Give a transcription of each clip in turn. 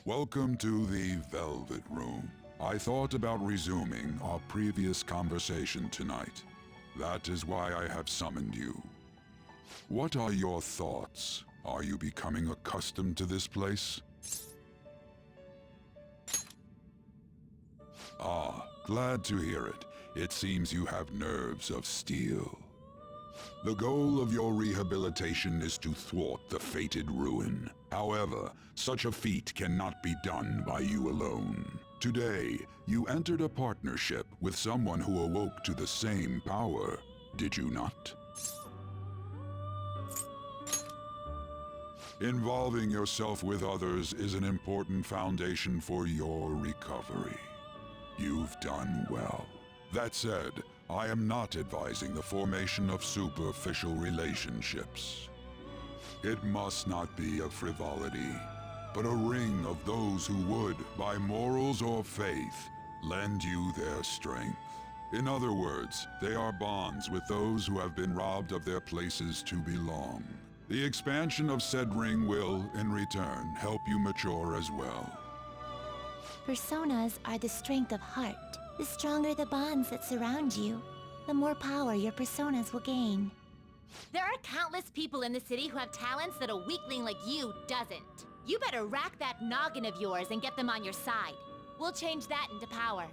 Welcome to the Velvet Room. I thought about resuming our previous conversation tonight. That is why I have summoned you. What are your thoughts? Are you becoming accustomed to this place? Ah, glad to hear it. It seems you have nerves of steel. The goal of your rehabilitation is to thwart the fated ruin. However, such a feat cannot be done by you alone. Today, you entered a partnership with someone who awoke to the same power, did you not? Involving yourself with others is an important foundation for your recovery. You've done well. That said, I am not advising the formation of superficial relationships. It must not be a frivolity, but a ring of those who would, by morals or faith, lend you their strength. In other words, they are bonds with those who have been robbed of their places to belong. The expansion of said ring will, in return, help you mature as well. Personas are the strength of heart. The stronger the bonds that surround you, the more power your personas will gain. There are countless people in the city who have talents that a weakling like you doesn't. You better rack that noggin of yours and get them on your side. We'll change that into power.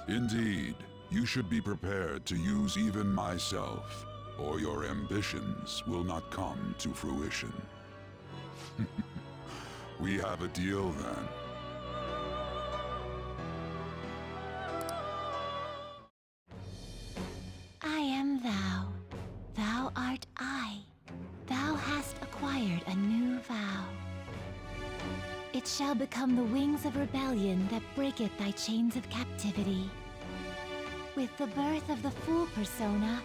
Indeed, you should be prepared to use even myself, or your ambitions will not come to fruition. We have a deal then. I am thou. Thou art I. Thou hast acquired a new vow. It shall become the wings of rebellion that breaketh thy chains of captivity. With the birth of the Fool persona,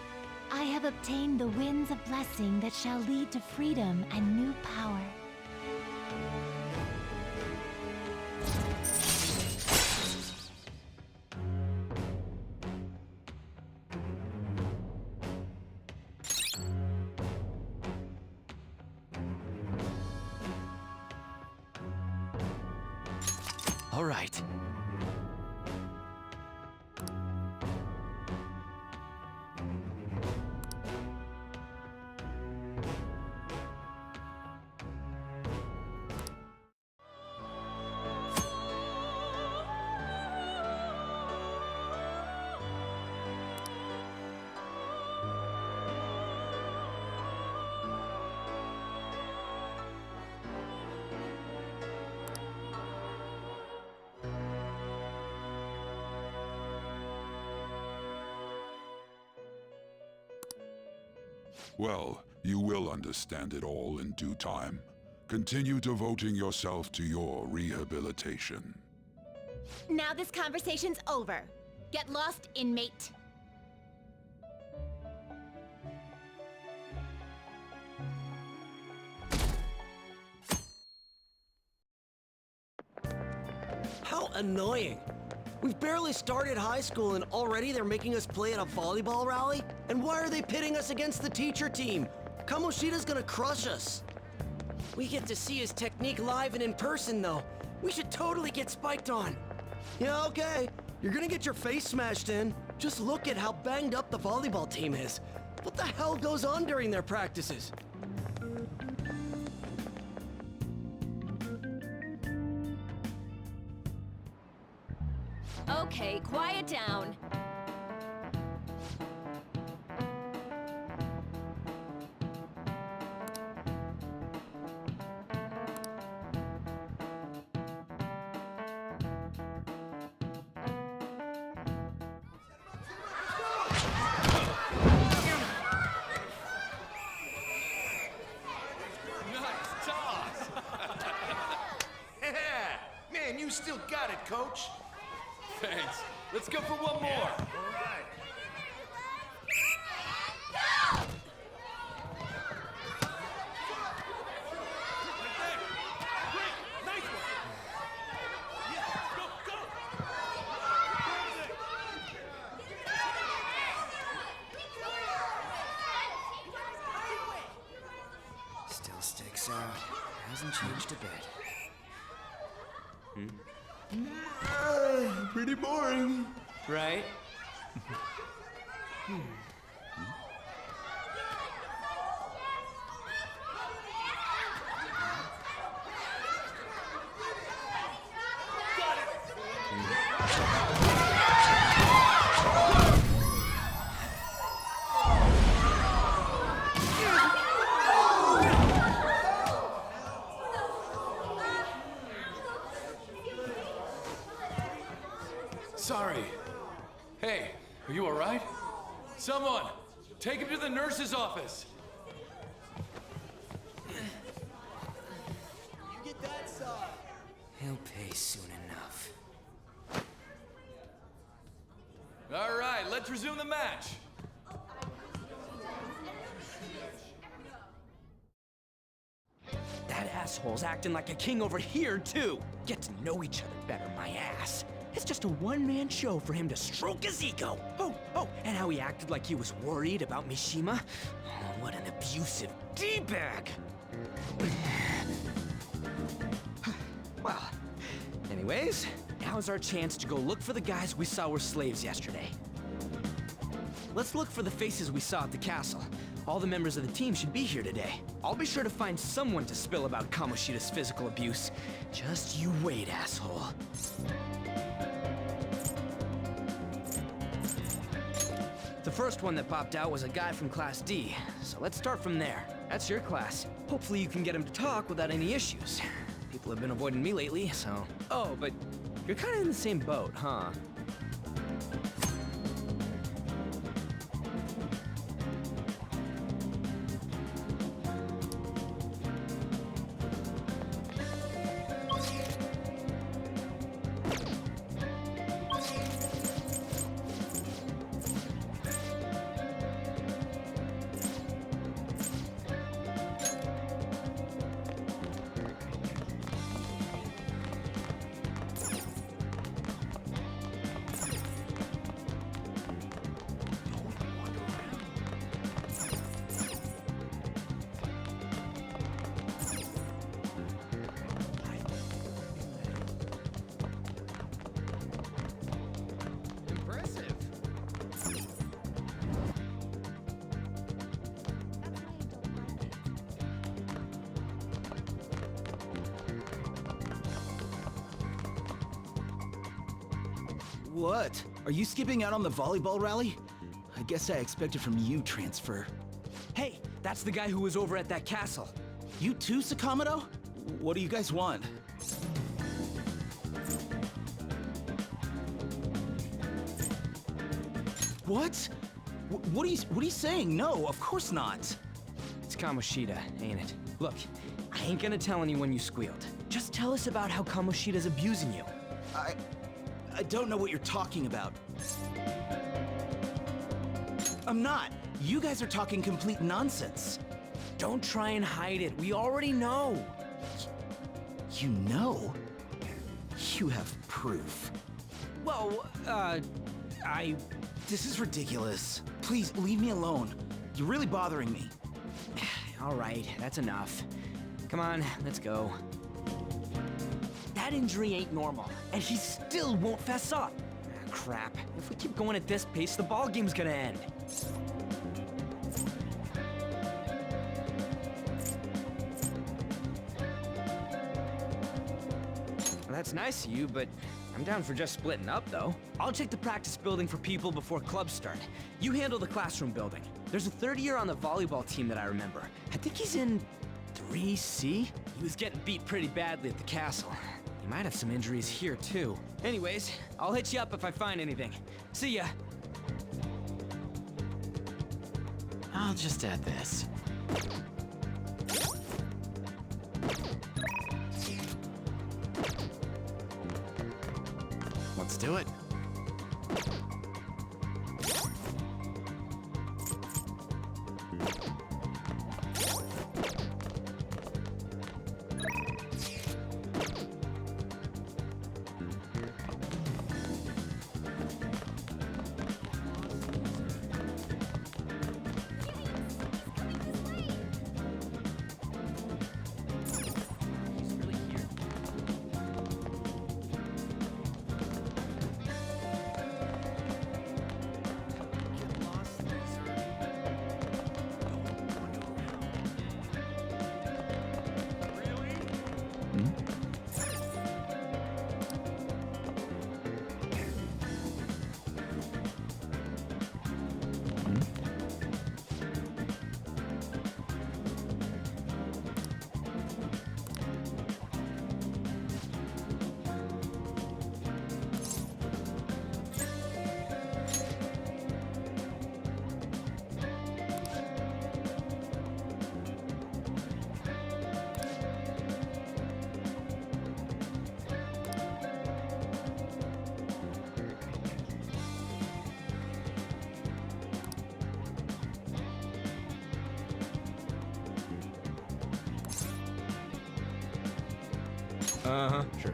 I have obtained the winds of blessing that shall lead to freedom and new power. All right. Well, you will understand it all in due time. Continue devoting yourself to your rehabilitation. Now this conversation's over. Get lost, inmate. How annoying! We've barely started high school and already they're making us play at a volleyball rally? And why are they pitting us against the teacher team? Kamoshida's gonna crush us. We get to see his technique live and in person, though. We should totally get spiked on. Yeah, okay. You're gonna get your face smashed in. Just look at how banged up the volleyball team is. What the hell goes on during their practices? Okay, quiet down. Man, you still got it, coach. Thanks. Let's go for one more. All right. Still sticks out. Hasn't changed a bit. Pretty boring. Right? Sorry. Hey, are you all right? Someone, take him to the nurse's office. He'll pay soon enough. All right, let's resume the match. That asshole's acting like a king over here, too. Get to know each other better, my ass. It's just a one-man show for him to stroke his ego. Oh, and how he acted like he was worried about Mishima. Oh, what an abusive D-bag. Well, anyways, now's our chance to go look for the guys we saw were slaves yesterday. Let's look for the faces we saw at the castle. All the members of the team should be here today. I'll be sure to find someone to spill about Kamoshida's physical abuse. Just you wait, asshole. The first one that popped out was a guy from Class D, so let's start from there. That's your class. Hopefully you can get him to talk without any issues. People have been avoiding me lately, so... Oh, but you're kind of in the same boat, huh? What? Are you skipping out on the volleyball rally? I guess I expected from you, Transfer. Hey, that's the guy who was over at that castle. You too, Sakamoto? What do you guys want? What? What are you saying? No, of course not. It's Kamoshida, ain't it? Look, I ain't gonna tell anyone you squealed. Just tell us about how Kamoshida's abusing you. I don't know what you're talking about. I'm not. You guys are talking complete nonsense. Don't try and hide it. We already know. You know? You have proof. Whoa, this is ridiculous. Please, leave me alone. You're really bothering me. All right, that's enough. Come on, let's go. That injury ain't normal, and he still won't fess up. Ah, crap. If we keep going at this pace, the ball game's gonna end. Well, that's nice of you, but I'm down for just splitting up, though. I'll check the practice building for people before clubs start. You handle the classroom building. There's a third year on the volleyball team that I remember. I think he's in 3C? He was getting beat pretty badly at the castle. He might have some injuries here, too. Anyways, I'll hit you up if I find anything. See ya. I'll just add this. Let's do it. Uh-huh, sure.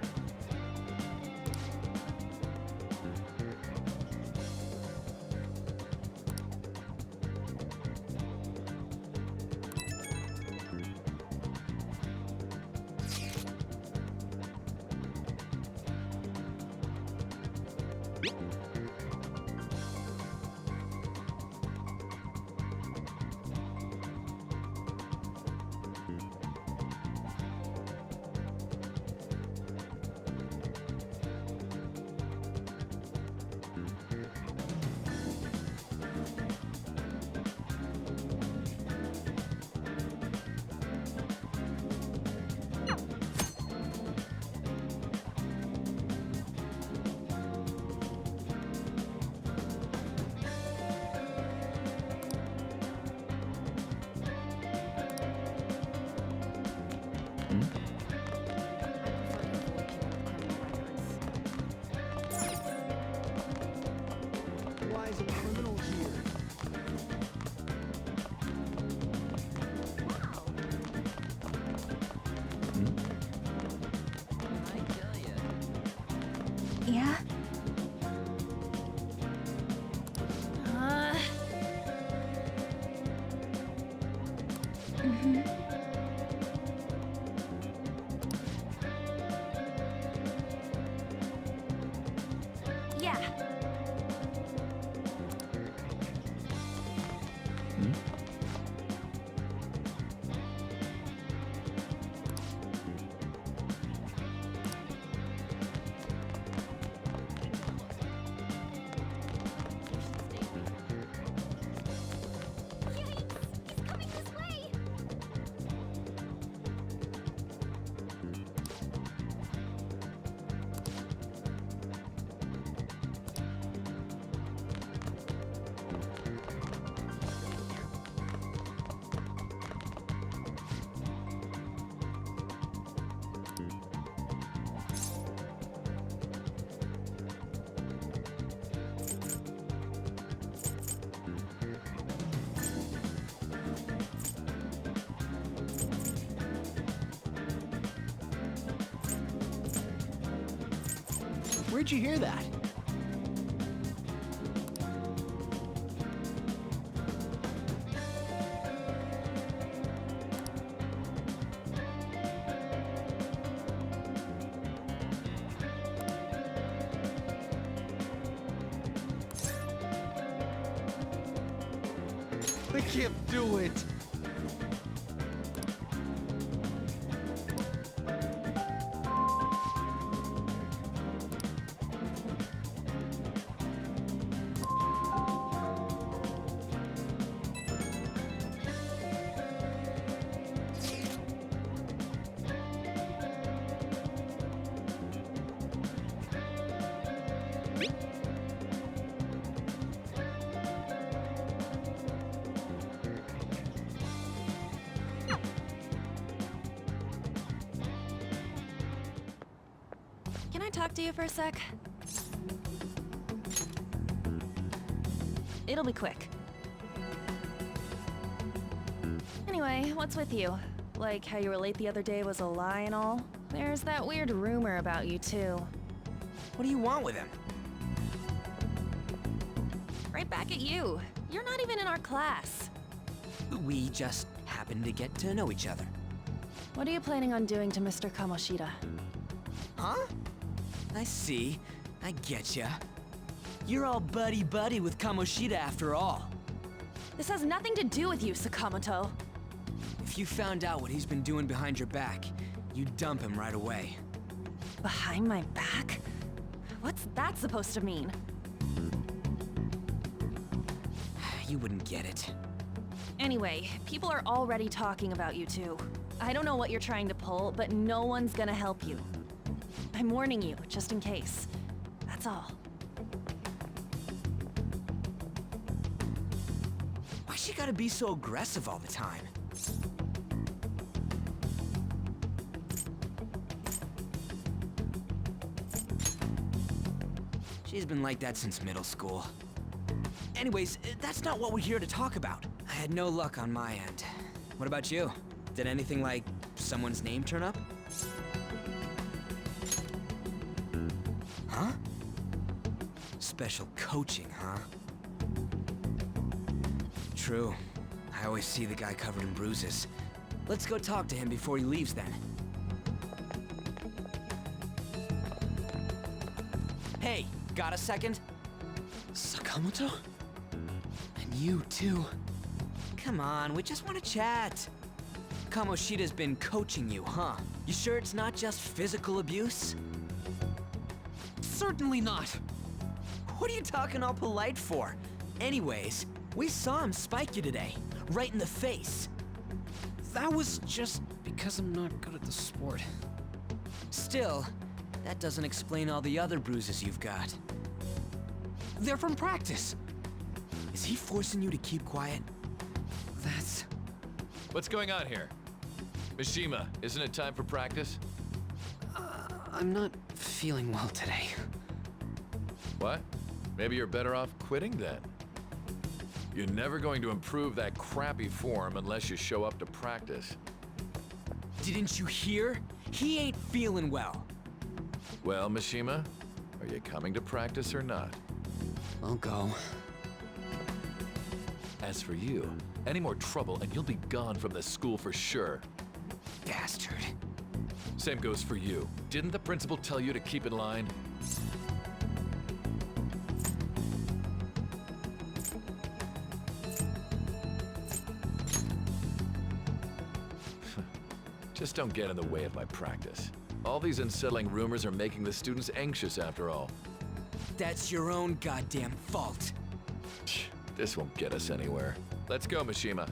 Why is a criminal here? Yeah? Yeah. He's coming this way! Where'd you hear that? I can't do it. Can I talk to you for a sec? It'll be quick. Anyway, what's with you? Like how you were late the other day was a lie and all? There's that weird rumor about you too. What do you want with him? Right back at you. You're not even in our class. We just happen to get to know each other. What are you planning on doing to Mr. Kamoshida? Huh? I see. I getcha. You're all buddy-buddy with Kamoshida after all. This has nothing to do with you, Sakamoto. If you found out what he's been doing behind your back, you'd dump him right away. Behind my back? What's that supposed to mean? You wouldn't get it. Anyway, people are already talking about you two. I don't know what you're trying to pull, but no one's gonna help you. I'm warning you, just in case. That's all. Why she gotta be so aggressive all the time? She's been like that since middle school. Anyways, that's not what we're here to talk about. I had no luck on my end. What about you? Did anything like someone's name turn up? Huh? Special coaching, huh? True. I always see the guy covered in bruises. Let's go talk to him before he leaves then. Hey, got a second? Sakamoto? And you too. Come on, we just want to chat. Kamoshida's been coaching you, huh? You sure it's not just physical abuse? Certainly not. What are you talking all polite for? Anyways, we saw him spike you today, right in the face. That was just because I'm not good at the sport. Still, that doesn't explain all the other bruises you've got. They're from practice. Is he forcing you to keep quiet? That's... What's going on here? Mishima, isn't it time for practice? I'm not feeling well today. What? Maybe you're better off quitting then. You're never going to improve that crappy form unless you show up to practice. Didn't you hear? He ain't feeling well. Well, Mishima, are you coming to practice or not? I'll go. As for you, any more trouble and you'll be gone from this school for sure. Bastard. Same goes for you. Didn't the principal tell you to keep in line? Just don't get in the way of my practice. All these unsettling rumors are making the students anxious after all. That's your own goddamn fault. This won't get us anywhere. Let's go, Mishima.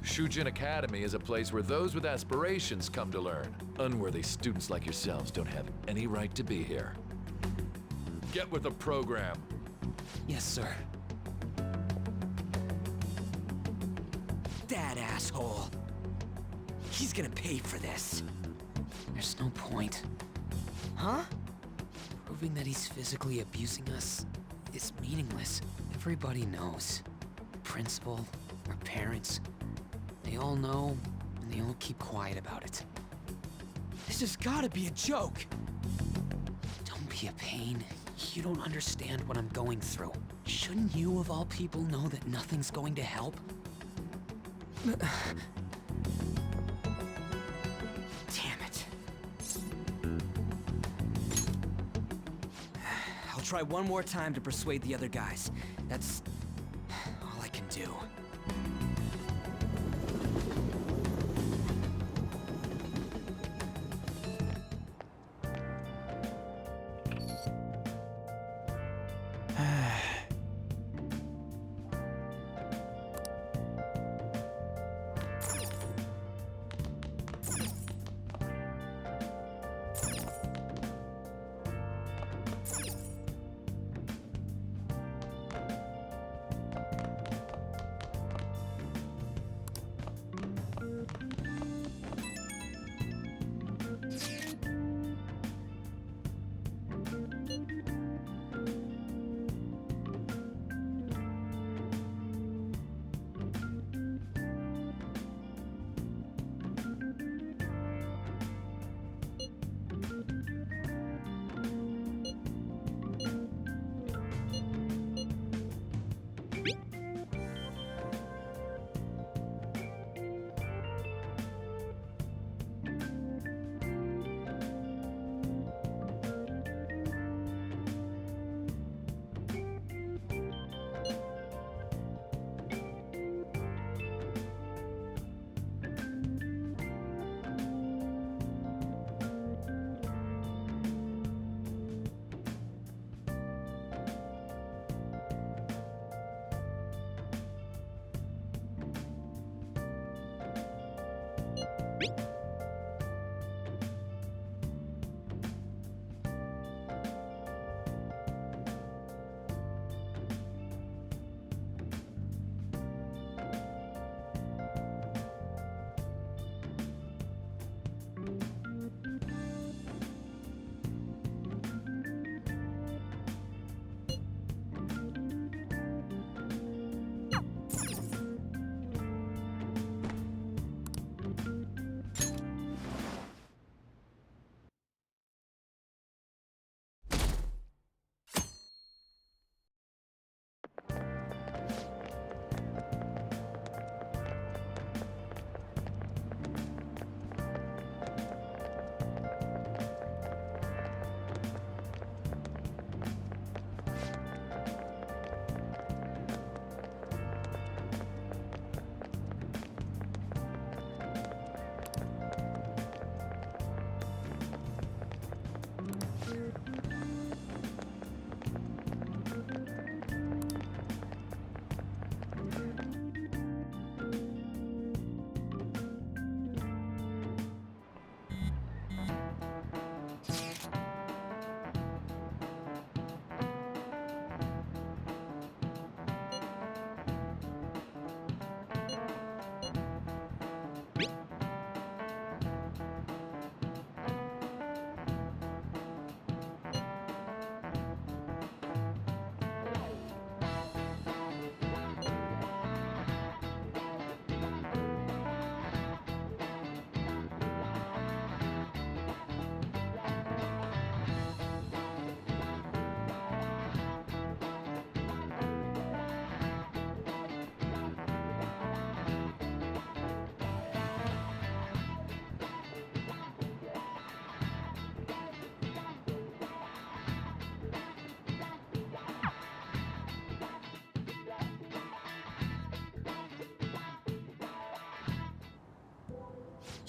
Shujin Academy is a place where those with aspirations come to learn. Unworthy students like yourselves don't have any right to be here. Get with the program. Yes, sir. That asshole. He's gonna pay for this. There's no point. Huh? Proving that he's physically abusing us is meaningless. Everybody knows. The principal, our parents, they all know, and they all keep quiet about it. This has gotta be a joke. Don't be a pain. You don't understand what I'm going through. Shouldn't you, of all people, know that nothing's going to help? Damn it. I'll try one more time to persuade the other guys. That's all I can do.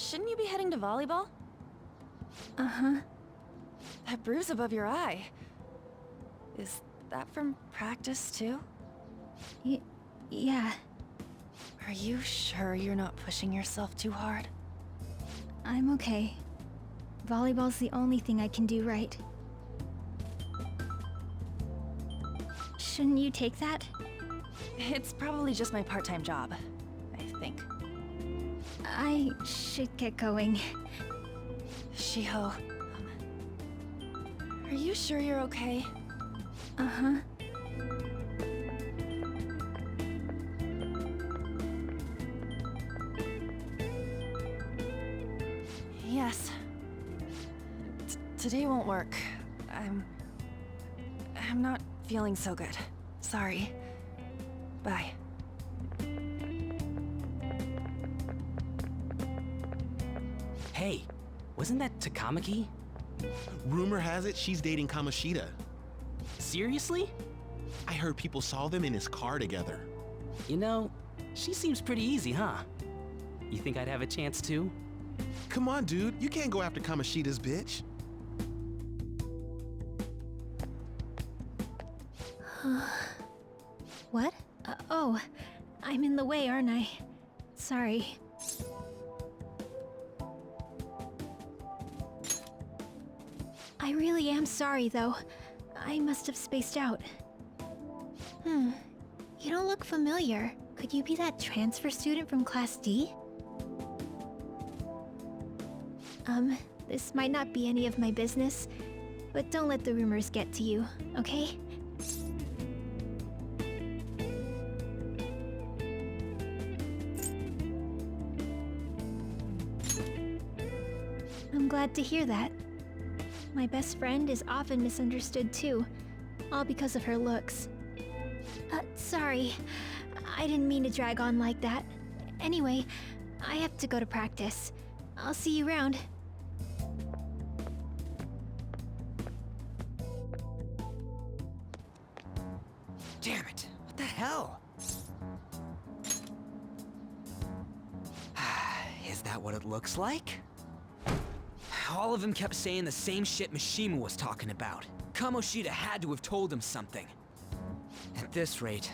shouldn't you be heading to volleyball? Uh-huh. That bruise above your eye. Is that from practice, too? Yeah. Are you sure you're not pushing yourself too hard? I'm okay. Volleyball's the only thing I can do right. Shouldn't you take that? It's probably just my part-time job, I think. I should get going. Shiho, are you sure you're okay? Uh-huh. Yes. Today won't work. I'm not feeling so good. Sorry. Bye. Hey, wasn't that Takamaki? Rumor has it she's dating Kamoshida. Seriously? I heard people saw them in his car together. You know, she seems pretty easy, huh? You think I'd have a chance too? Come on, dude. You can't go after Kamoshida's bitch. What? Oh, I'm in the way, aren't I? Sorry. I really am sorry, though. I must have spaced out. You don't look familiar. Could you be that transfer student from Class D? This might not be any of my business, but don't let the rumors get to you, okay? I'm glad to hear that. My best friend is often misunderstood too, all because of her looks. Sorry. I didn't mean to drag on like that. Anyway, I have to go to practice. I'll see you around. Damn it! What the hell? Is that what it looks like? All of them kept saying the same shit Mishima was talking about. Kamoshida had to have told him something. At this rate,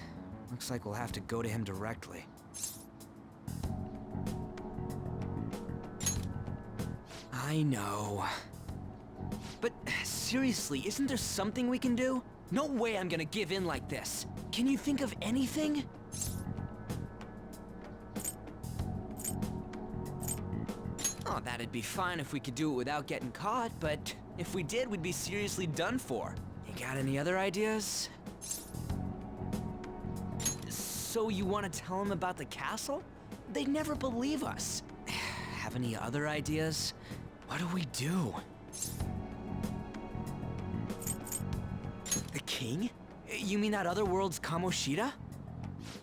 looks like we'll have to go to him directly. I know. But seriously, isn't there something we can do? No way I'm gonna give in like this. Can you think of anything? Oh, that'd be fine if we could do it without getting caught, but if we did, we'd be seriously done for. You got any other ideas? So you want to tell them about the castle? They'd never believe us. Have any other ideas? What do we do? The king? You mean that other world's Kamoshida?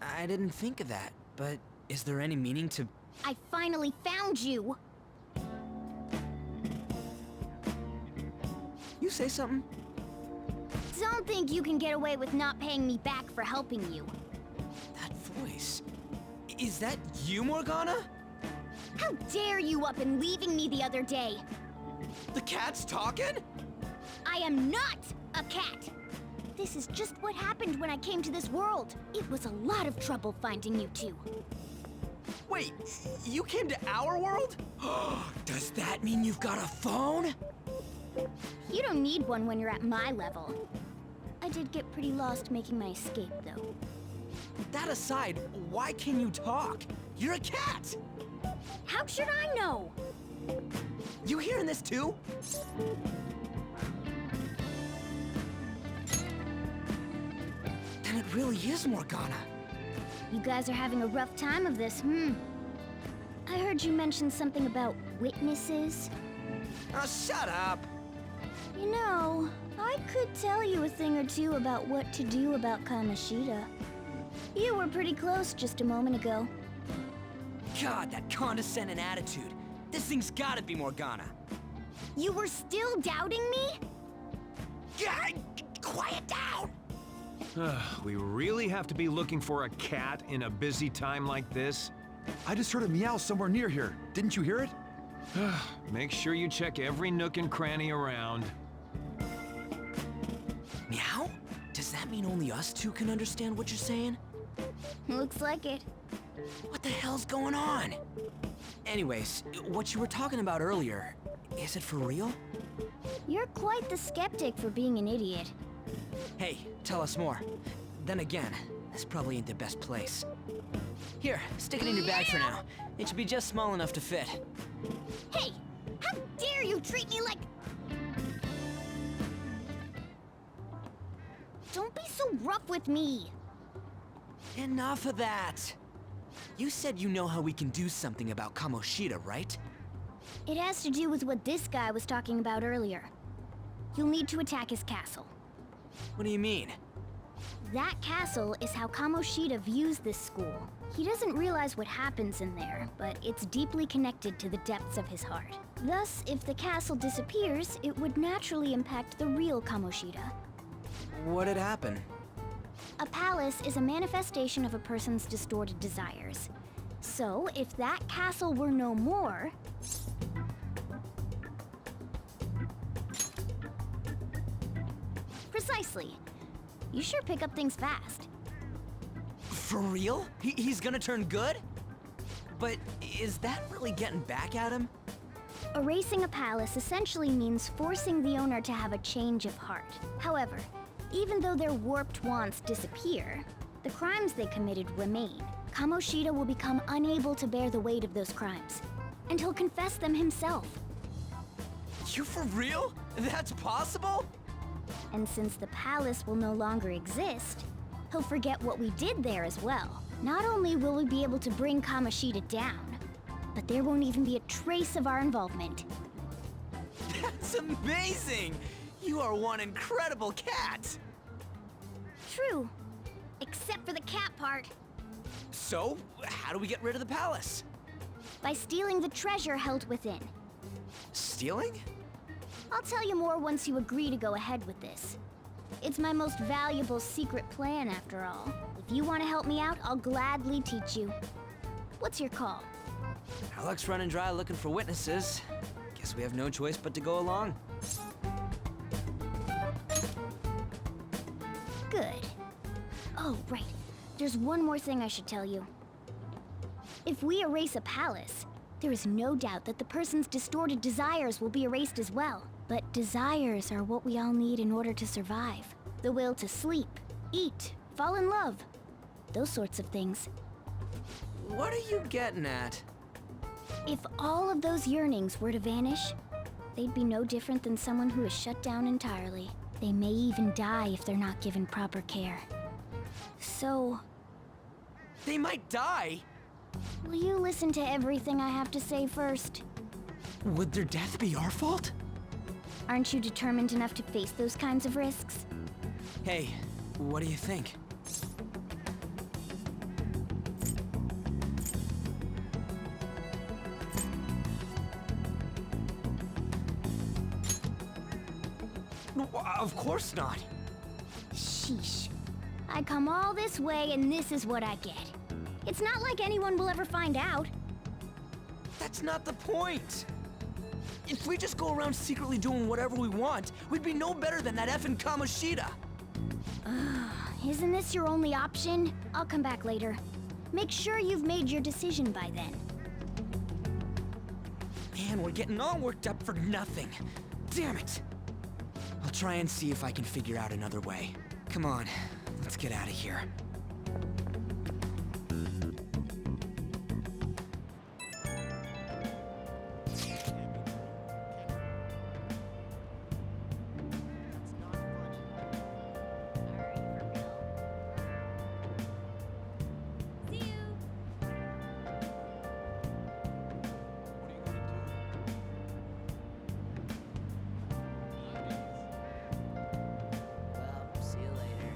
I didn't think of that, but is there any meaning to... I finally found you! You say something? Don't think you can get away with not paying me back for helping you. That voice... Is that you, Morgana? How dare you up and leaving me the other day? The cat's talking? I am not a cat! This is just what happened when I came to this world. It was a lot of trouble finding you two. Wait, you came to our world? Does that mean you've got a phone? You don't need one when you're at my level. I did get pretty lost making my escape, though. That aside, why can you talk? You're a cat! How should I know? You hearing this too? Then it really is Morgana. You guys are having a rough time of this, I heard you mention something about witnesses. Oh, shut up! You know, I could tell you a thing or two about what to do about Kamoshida. You were pretty close just a moment ago. God, that condescending attitude. This thing's gotta be Morgana. You were still doubting me? God, quiet down! We really have to be looking for a cat in a busy time like this? I just heard a meow somewhere near here. Didn't you hear it? Make sure you check every nook and cranny around. Meow? Does that mean only us two can understand what you're saying? Looks like it. What the hell's going on? Anyways, what you were talking about earlier, is it for real? You're quite the skeptic for being an idiot. Hey, tell us more. Then again, this probably ain't the best place. Here, stick it in your bag for now. It should be just small enough to fit. Hey! How dare you treat me like... Don't be so rough with me! Enough of that! You said you know how we can do something about Kamoshida, right? It has to do with what this guy was talking about earlier. You'll need to attack his castle. What do you mean? That castle is how Kamoshida views this school. He doesn't realize what happens in there, but it's deeply connected to the depths of his heart. Thus, if the castle disappears, it would naturally impact the real Kamoshida. What'd happen? A palace is a manifestation of a person's distorted desires. So, if that castle were no more... Precisely. You sure pick up things fast. For real? He's gonna turn good? But is that really getting back at him? Erasing a palace essentially means forcing the owner to have a change of heart. However, even though their warped wants disappear, the crimes they committed remain. Kamoshida will become unable to bear the weight of those crimes, and he'll confess them himself. You for real? That's possible? And since the palace will no longer exist, he'll forget what we did there as well. Not only will we be able to bring Kamoshida down, but there won't even be a trace of our involvement. That's amazing! You are one incredible cat! True. Except for the cat part. So, how do we get rid of the palace? By stealing the treasure held within. Stealing? I'll tell you more once you agree to go ahead with this. It's my most valuable secret plan, after all. If you want to help me out, I'll gladly teach you. What's your call? Our luck's running dry looking for witnesses. Guess we have no choice but to go along. Good. Oh, right. There's one more thing I should tell you. If we erase a palace, there is no doubt that the person's distorted desires will be erased as well. But desires are what we all need in order to survive. The will to sleep, eat, fall in love. Those sorts of things. What are you getting at? If all of those yearnings were to vanish, they'd be no different than someone who is shut down entirely. They may even die if they're not given proper care. So... They might die? Will you listen to everything I have to say first? Would their death be our fault? Aren't you determined enough to face those kinds of risks? Hey, what do you think? Of course not. Sheesh. I come all this way and this is what I get. It's not like anyone will ever find out. That's not the point. If we just go around secretly doing whatever we want, we'd be no better than that effing Kamoshida. Isn't this your only option? I'll come back later. Make sure you've made your decision by then. Man, we're getting all worked up for nothing. Damn it. I'll try and see if I can figure out another way. Come on, let's get out of here. See you later.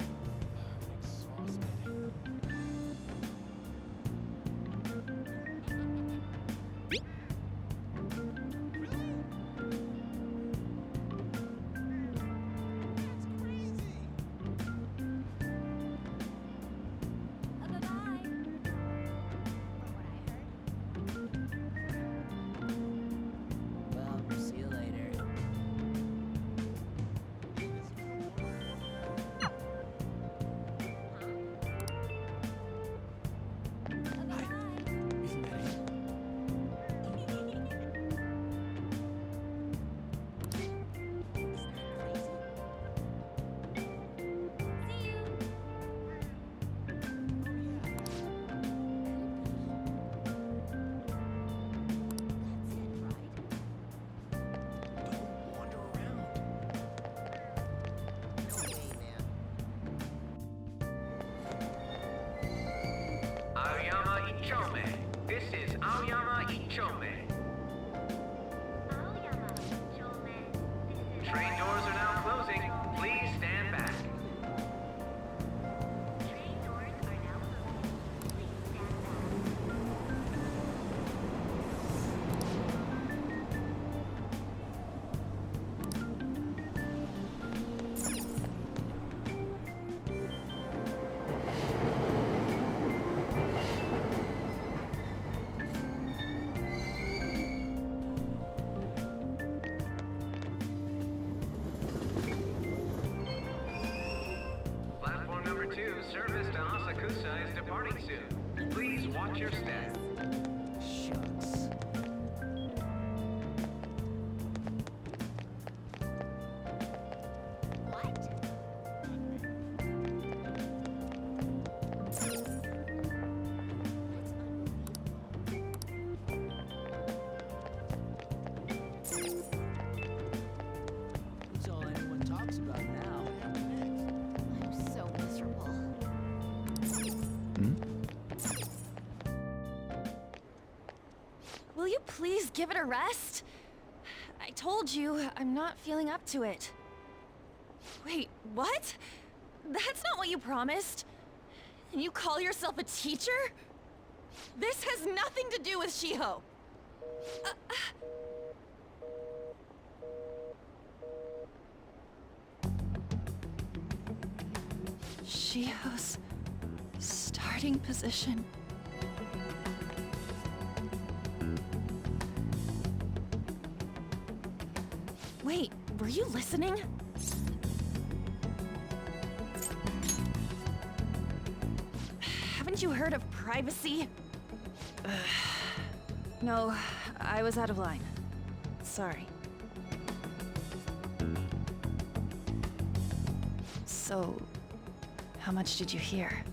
Departing soon. Please watch your step. Shucks. It's all anyone talks about now. I'm so miserable. Will you please give it a rest? I told you, I'm not feeling up to it. Wait, what? That's not what you promised. And you call yourself a teacher? This has nothing to do with Shiho. Shiho's starting position. Wait, were you listening? Haven't you heard of privacy? No, I was out of line. Sorry. So, how much did you hear?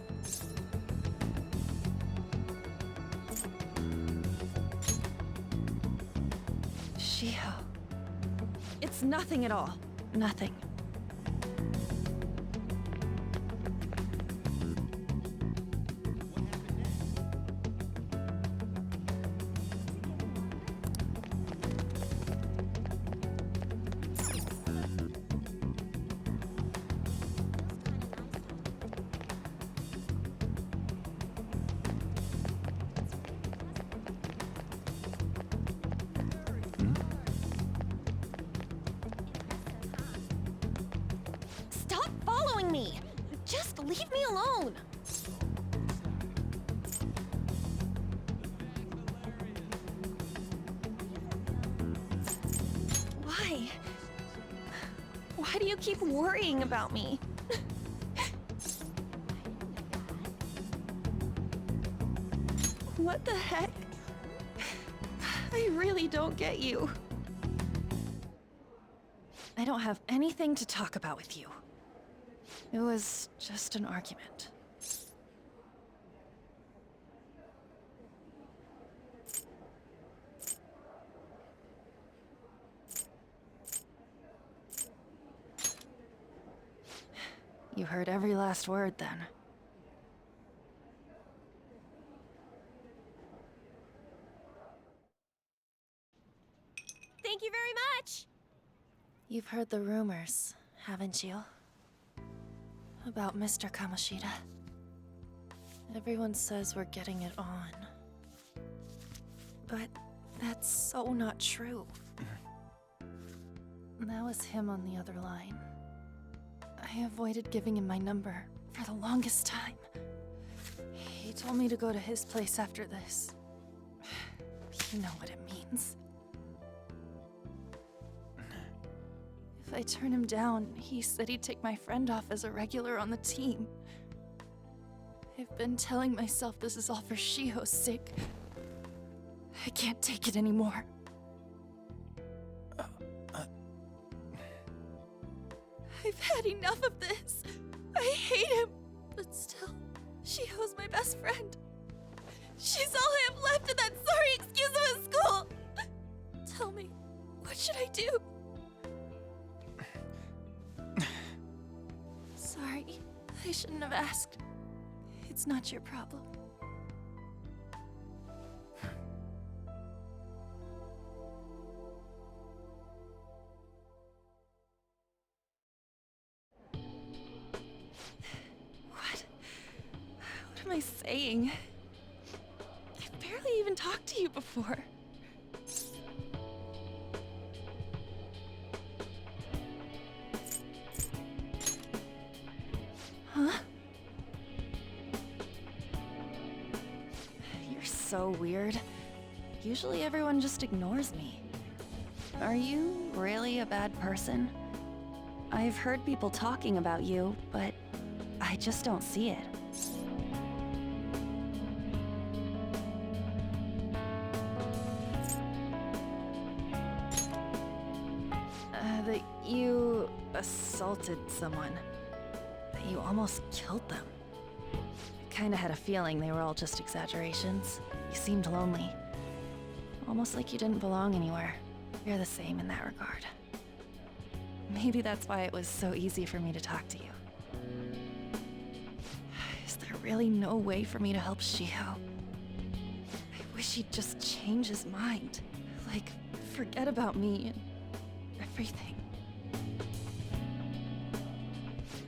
Shiho. It's nothing at all. Nothing. Stop following me! Just leave me alone! Why? Why do you keep worrying about me? What the heck? I really don't get you. I don't have anything to talk about with you. It was just an argument. You heard every last word then. Thank you very much! You've heard the rumors, haven't you? About Mr. Kamoshida. Everyone says we're getting it on. But that's so not true. That was him on the other line. I avoided giving him my number for the longest time. He told me to go to his place after this. You know what it means. If I turn him down, he said he'd take my friend off as a regular on the team. I've been telling myself this is all for Shiho's sake. I can't take it anymore. I've had enough of this. I hate him. But still, Shiho's my best friend. She's all I have left in that sorry excuse of a school. Tell me, what should I do? Sorry, I shouldn't have asked. It's not your problem. What am I saying? I've barely even talked to you before. Huh? You're so weird. Usually everyone just ignores me. Are you really a bad person? I've heard people talking about you, but I just don't see it. assaulted someone. That you almost killed them. I kinda had a feeling they were all just exaggerations. You seemed lonely. Almost like you didn't belong anywhere. You're the same in that regard. Maybe that's why it was so easy for me to talk to you. Is there really no way for me to help Shiho? I wish he'd just change his mind. Like, forget about me and everything.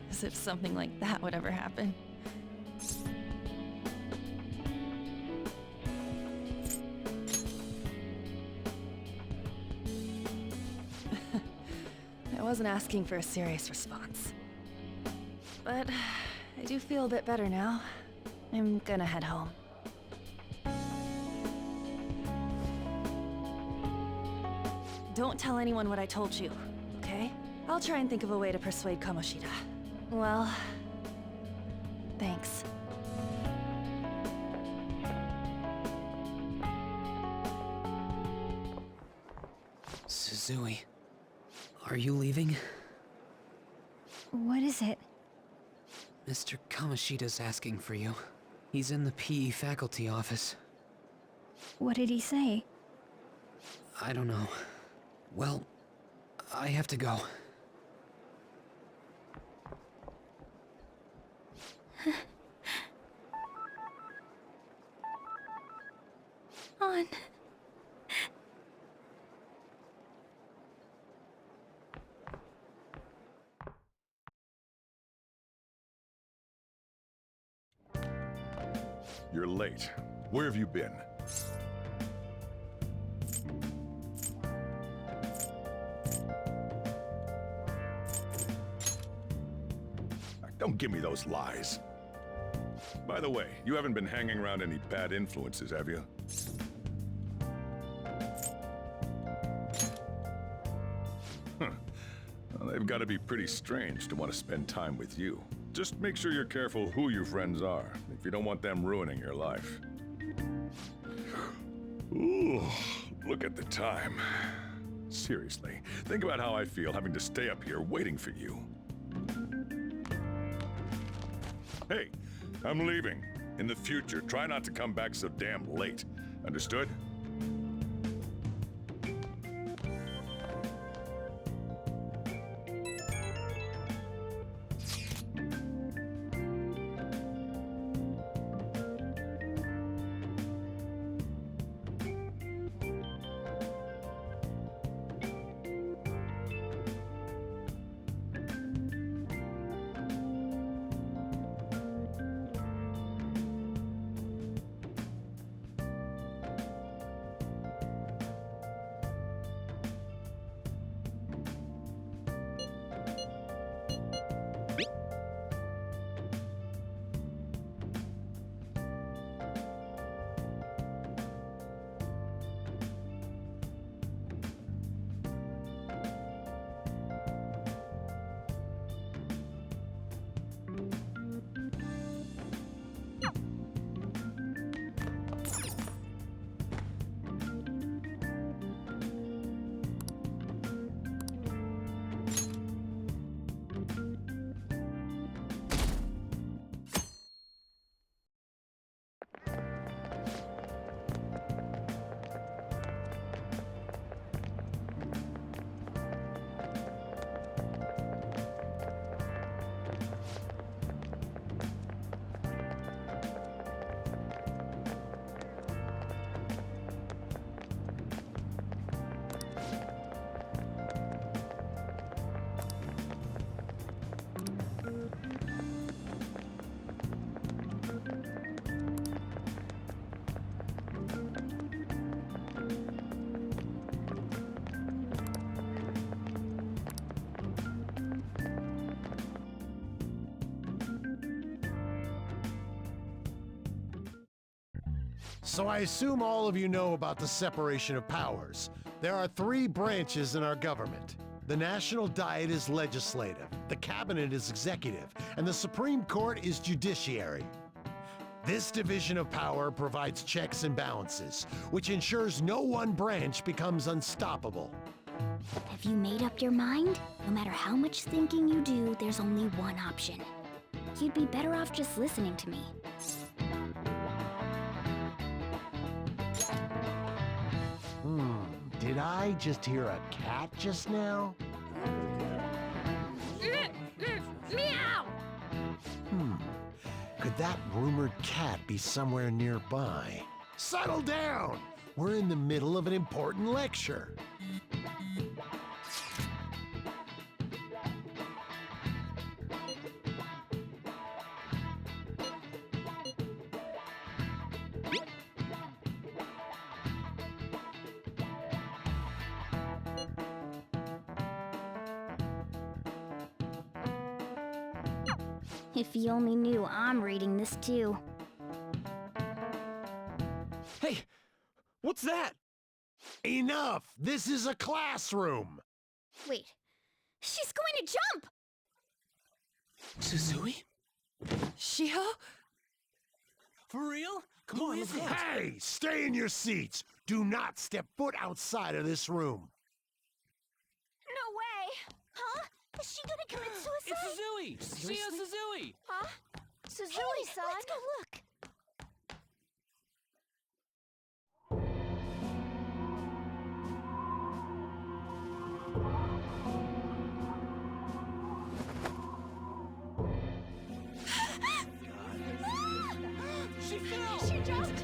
As if something like that would ever happen. I wasn't asking for a serious response. But I do feel a bit better now. I'm gonna head home. Don't tell anyone what I told you, okay? I'll try and think of a way to persuade Kamoshida. Well, thanks. Suzui, are you leaving? What is it? Mr. Kamoshida's asking for you. He's in the PE faculty office. What did he say? I don't know. Well, I have to go. On. You're late. Where have you been? Don't give me those lies. By the way, you haven't been hanging around any bad influences, have you? Huh. Well, they've got to be pretty strange to want to spend time with you. Just make sure you're careful who your friends are, if you don't want them ruining your life. Ooh, look at the time. Seriously, think about how I feel having to stay up here waiting for you. Hey, I'm leaving. In the future, try not to come back so damn late. Understood? So I assume all of you know about the separation of powers. There are 3 branches in our government. The National Diet is legislative, the Cabinet is executive, and the Supreme Court is judiciary. This division of power provides checks and balances, which ensures no one branch becomes unstoppable. Have you made up your mind? No matter how much thinking you do, there's only one option. You'd be better off just listening to me. Did I just hear a cat just now? Meow! Could that rumored cat be somewhere nearby? Settle down! We're in the middle of an important lecture. If you only knew I'm reading this too. Hey, what's that? Enough! This is a classroom! Wait, she's going to jump! Suzui? Shiho? For real? Come on, let's go. Hey! Stay in your seats! Do not step foot outside of this room! No way! Huh? Is she gonna commit suicide? It's Suzui! Shia Suzui! Huh? Suzui-san? Let's go look. She fell! She jumped!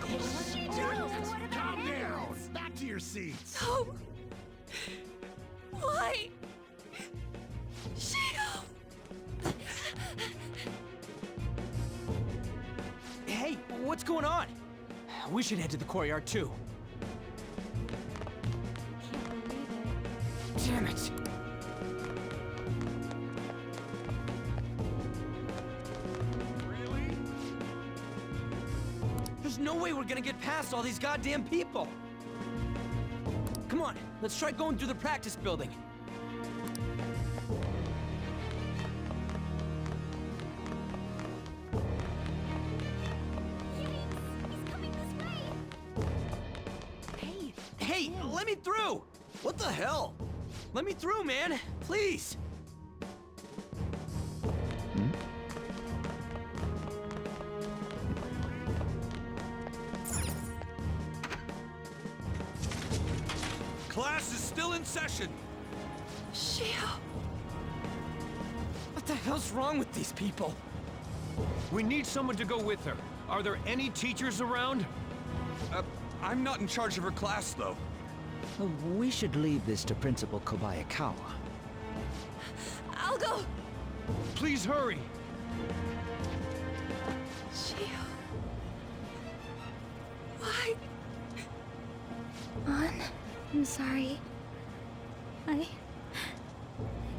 She jumped! What about Calm down! ambulance? Back to your seats! Oh! Why? Shiho! Hey, what's going on? We should head to the courtyard too. Damn it! Really? There's no way we're gonna get past all these goddamn people! Come on, let's try going through the practice building. He's coming this way! Hey, let me through! What the hell? Let me through, man! Please! Class is still in session. Shiho! What the hell's wrong with these people? We need someone to go with her. Are there any teachers around? I'm not in charge of her class, though. We should leave this to Principal Kobayakawa. I'll go! Please hurry. Shiho. Why? Mon, I'm sorry. I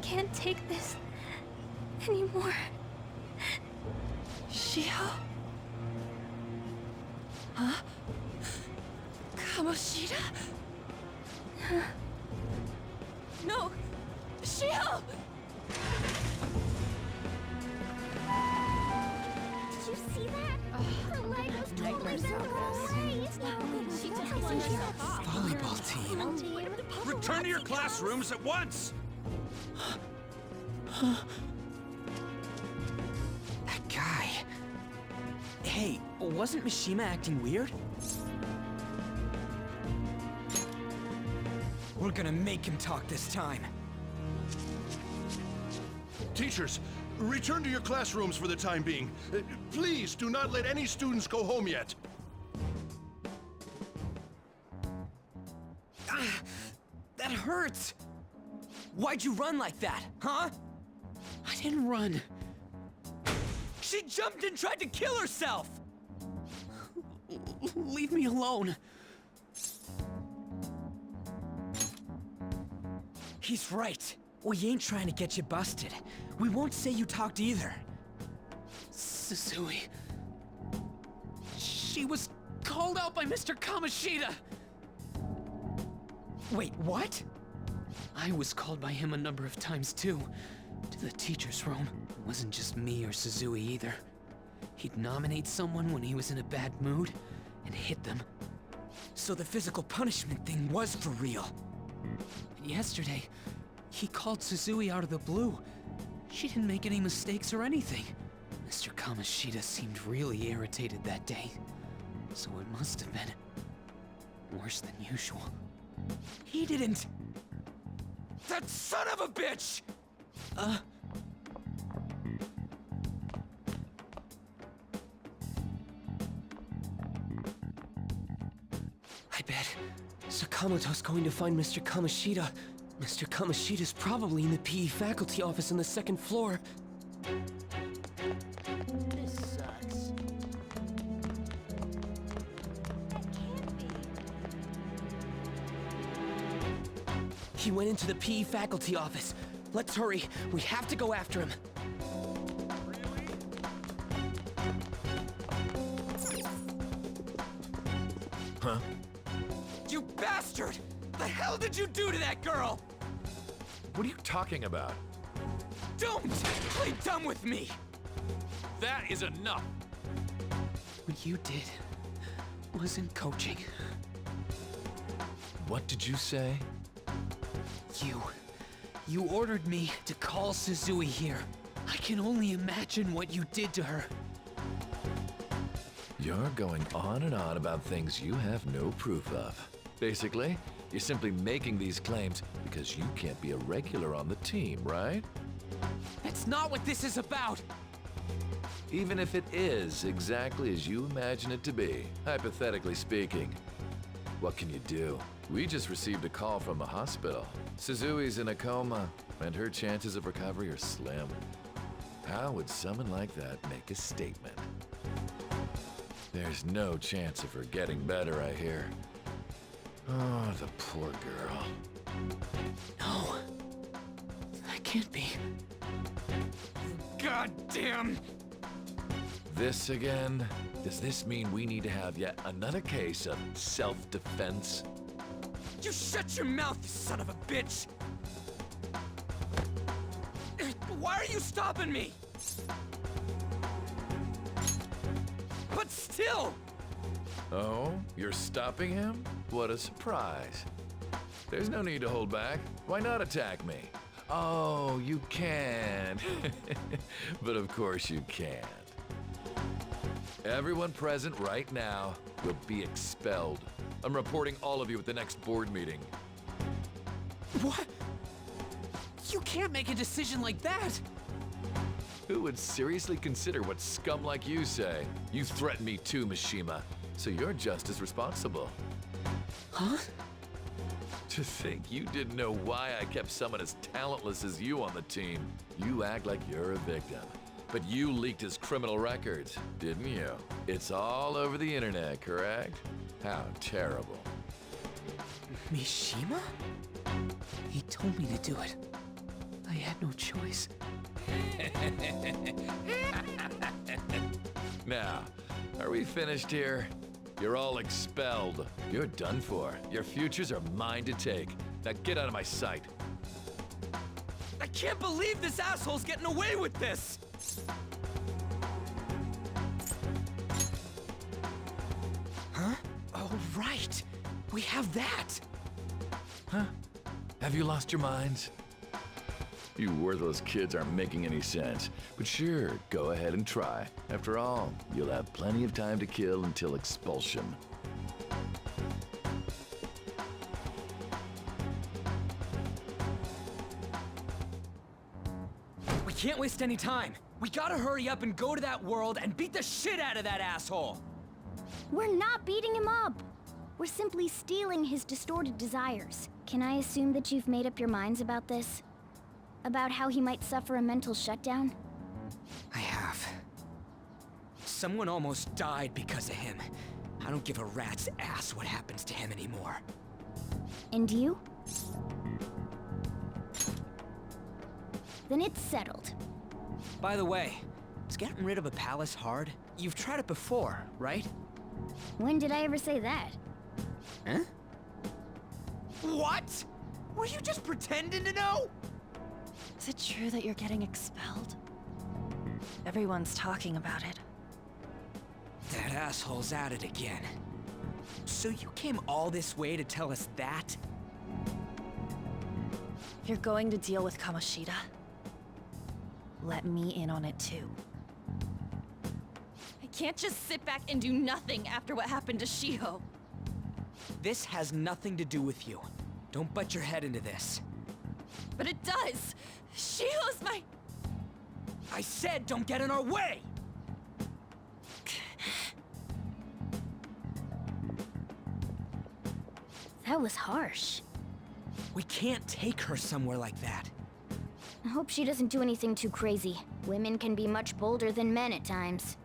can't take this anymore. Shiho? Huh? Kamoshida? No! Shiho! Did you see that? Her leg was totally bent the wrong way. She Volleyball team. Return to your classrooms at once. That guy. Hey, wasn't Mishima acting weird? We're gonna make him talk this time. Teachers, return to your classrooms for the time being. Please do not let any students go home yet. That hurts! Why'd you run like that, huh? I didn't run. She jumped and tried to kill herself! Leave me alone. He's right. We ain't trying to get you busted. We won't say you talked either. Suzui. She was called out by Mr. Kamoshida. Wait, what? I was called by him a number of times too. To the teacher's room. It wasn't just me or Suzui either. He'd nominate someone when he was in a bad mood and hit them. So the physical punishment thing was for real. And yesterday, he called Suzui out of the blue. She didn't make any mistakes or anything. Mr. Kamoshida seemed really irritated that day. So it must have been worse than usual. He didn't... That son of a bitch! I bet Sakamoto's going to find Mr. Kamoshida. Mr. Kamoshida's probably in the PE faculty office on the second floor. This sucks. He went into the PE faculty office. Let's hurry. We have to go after him. Huh? You bastard! The hell did you do to that girl? What are you talking about? Don't play dumb with me! That is enough! What you did wasn't coaching. What did you say? You ordered me to call Suzui here. I can only imagine what you did to her. You're going on and on about things you have no proof of. Basically, you're simply making these claims because you can't be a regular on the team, right? That's not what this is about! Even if it is exactly as you imagine it to be, hypothetically speaking, what can you do? We just received a call from the hospital. Suzui's in a coma, and her chances of recovery are slim. How would someone like that make a statement? There's no chance of her getting better, I hear. Oh, the poor girl. No. That can't be. God damn! This again? Does this mean we need to have yet another case of self-defense? You shut your mouth, you son of a bitch! Why are you stopping me? But still! Oh, you're stopping him? What a surprise. There's no need to hold back. Why not attack me? Oh, you can. But of course you can't. Everyone present right now will be expelled. I'm reporting all of you at the next board meeting. What? You can't make a decision like that! Who would seriously consider what scum like you say? You threatened me too, Mishima, so you're just as responsible. Huh? To think you didn't know why I kept someone as talentless as you on the team. You act like you're a victim. But you leaked his criminal records, didn't you? It's all over the internet, correct? How terrible. Mishima? He told me to do it. I had no choice. Now, are we finished here? You're all expelled. You're done for. Your futures are mine to take. Now get out of my sight. I can't believe this asshole's getting away with this! Huh? Oh, right. We have that. Huh? Have you lost your minds? You worthless kids aren't making any sense. But sure, go ahead and try. After all, you'll have plenty of time to kill until expulsion. We can't waste any time. We gotta hurry up and go to that world and beat the shit out of that asshole! We're not beating him up! We're simply stealing his distorted desires. Can I assume that you've made up your minds about this? About how he might suffer a mental shutdown? I have. Someone almost died because of him. I don't give a rat's ass what happens to him anymore. And you? Then it's settled. By the way, is getting rid of a palace hard? You've tried it before, right? When did I ever say that? Huh? What? Were you just pretending to know? Is it true that you're getting expelled? Everyone's talking about it. That asshole's at it again. So you came all this way to tell us that? you're going to deal with Kamoshida, let me in on it too. I can't just sit back and do nothing after what happened to Shiho. This has nothing to do with you. Don't butt your head into this. But it does! Shiho's my... I said don't get in our way! That was harsh. We can't take her somewhere like that. I hope she doesn't do anything too crazy. Women can be much bolder than men at times.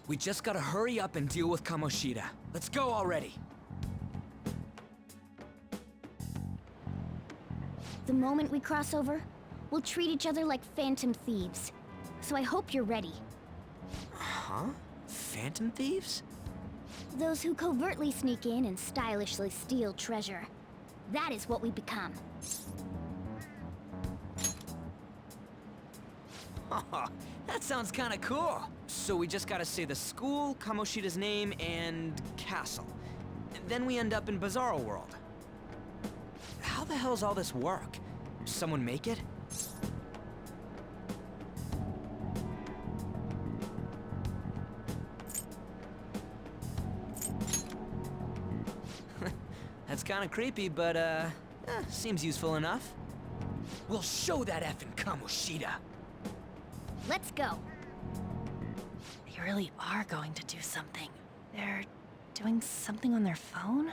We just gotta hurry up and deal with Kamoshida. Let's go already. The moment we cross over, we'll treat each other like phantom thieves. So I hope you're ready. Huh? Phantom thieves? Those who covertly sneak in and stylishly steal treasure. That is what we become. That sounds kinda cool. So we just gotta say the school, Kamoshida's name, and castle. Then we end up in Bizarro World. How the hell's all this work? Someone make it? That's kinda creepy, but seems useful enough. We'll show that effing Kamoshida. Let's go. They really are going to do something. They're doing something on their phone?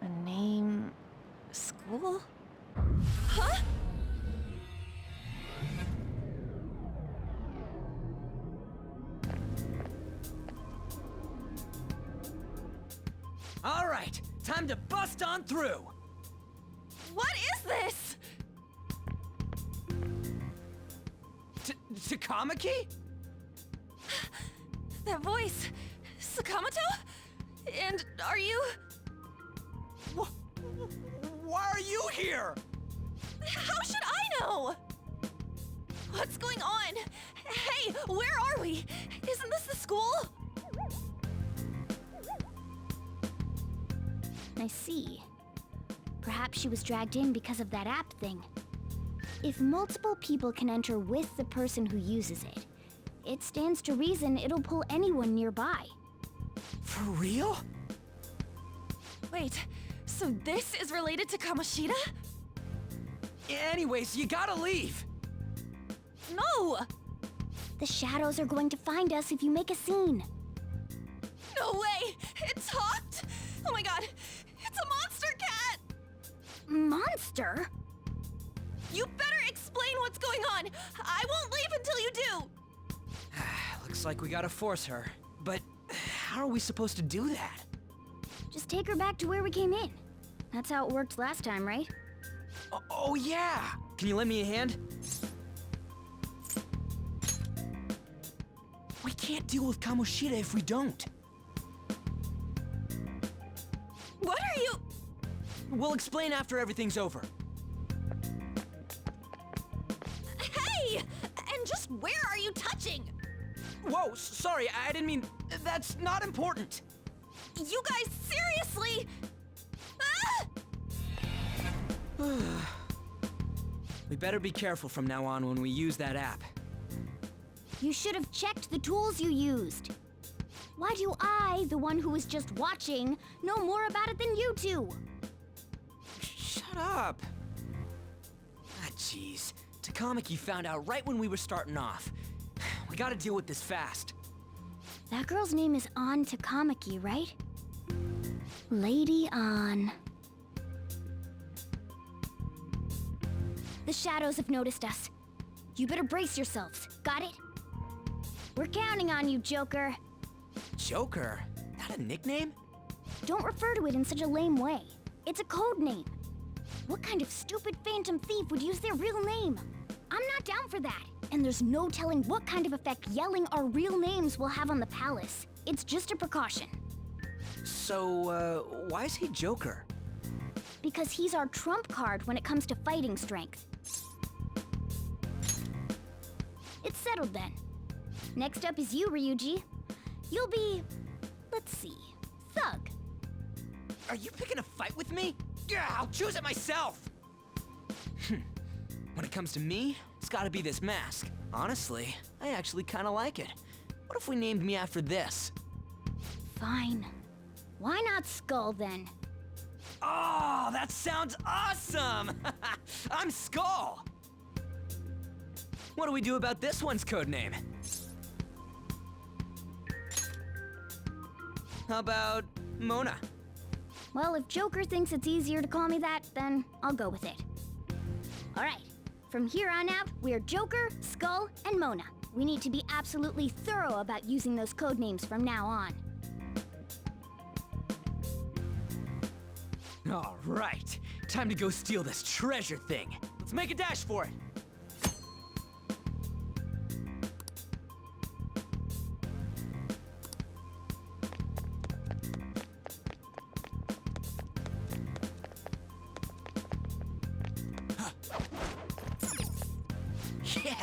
A name... school? Huh? All right, time to bust on through. What is this? Takamaki? That voice... Sakamoto? And are you... Why are you here? How should I know? What's going on? Hey, where are we? Isn't this the school? I see. Perhaps she was dragged in because of that app thing. If multiple people can enter with the person who uses it, it stands to reason it'll pull anyone nearby. For real? Wait, so this is related to Kamoshida? Anyways, you gotta leave. No! The shadows are going to find us if you make a scene. No way! It talked? Oh my god, it's a monster cat! Monster? You better explain what's going on! I won't leave until you do! Looks like we gotta force her. But how are we supposed to do that? Just take her back to where we came in. That's how it worked last time, right? Oh yeah! Can you lend me a hand? We can't deal with Kamoshida if we don't. What are you... We'll explain after everything's over. Hey! And just where are you touching? Whoa, sorry, I didn't mean... That's not important. You guys, seriously? Ah! We better be careful from now on when we use that app. You should have checked the tools you used. Why do I, the one who was just watching, know more about it than you two? Shut up. Ah, jeez. Takamaki found out right when we were starting off. We gotta deal with this fast. That girl's name is An Takamaki, right? Lady An. The shadows have noticed us. You better brace yourselves. Got it? We're counting on you, Joker. Joker? That a nickname? Don't refer to it in such a lame way. It's a code name. What kind of stupid phantom thief would use their real name? I'm not down for that. And there's no telling what kind of effect yelling our real names will have on the palace. It's just a precaution. So, why is he Joker? Because he's our trump card when it comes to fighting strength. It's settled then. Next up is you, Ryuji. You'll be... let's see... Thug. Are you picking a fight with me? Yeah, I'll choose it myself! When it comes to me, it's gotta be this mask. Honestly, I actually kinda like it. What if we named me after this? Fine. Why not Skull then? Oh, that sounds awesome! I'm Skull! What do we do about this one's code name? How about Mona? Well, if Joker thinks it's easier to call me that, then I'll go with it. Alright, from here on out, we're Joker, Skull, and Mona. We need to be absolutely thorough about using those code names from now on. All right, time to go steal this treasure thing. Let's make a dash for it. Yeah!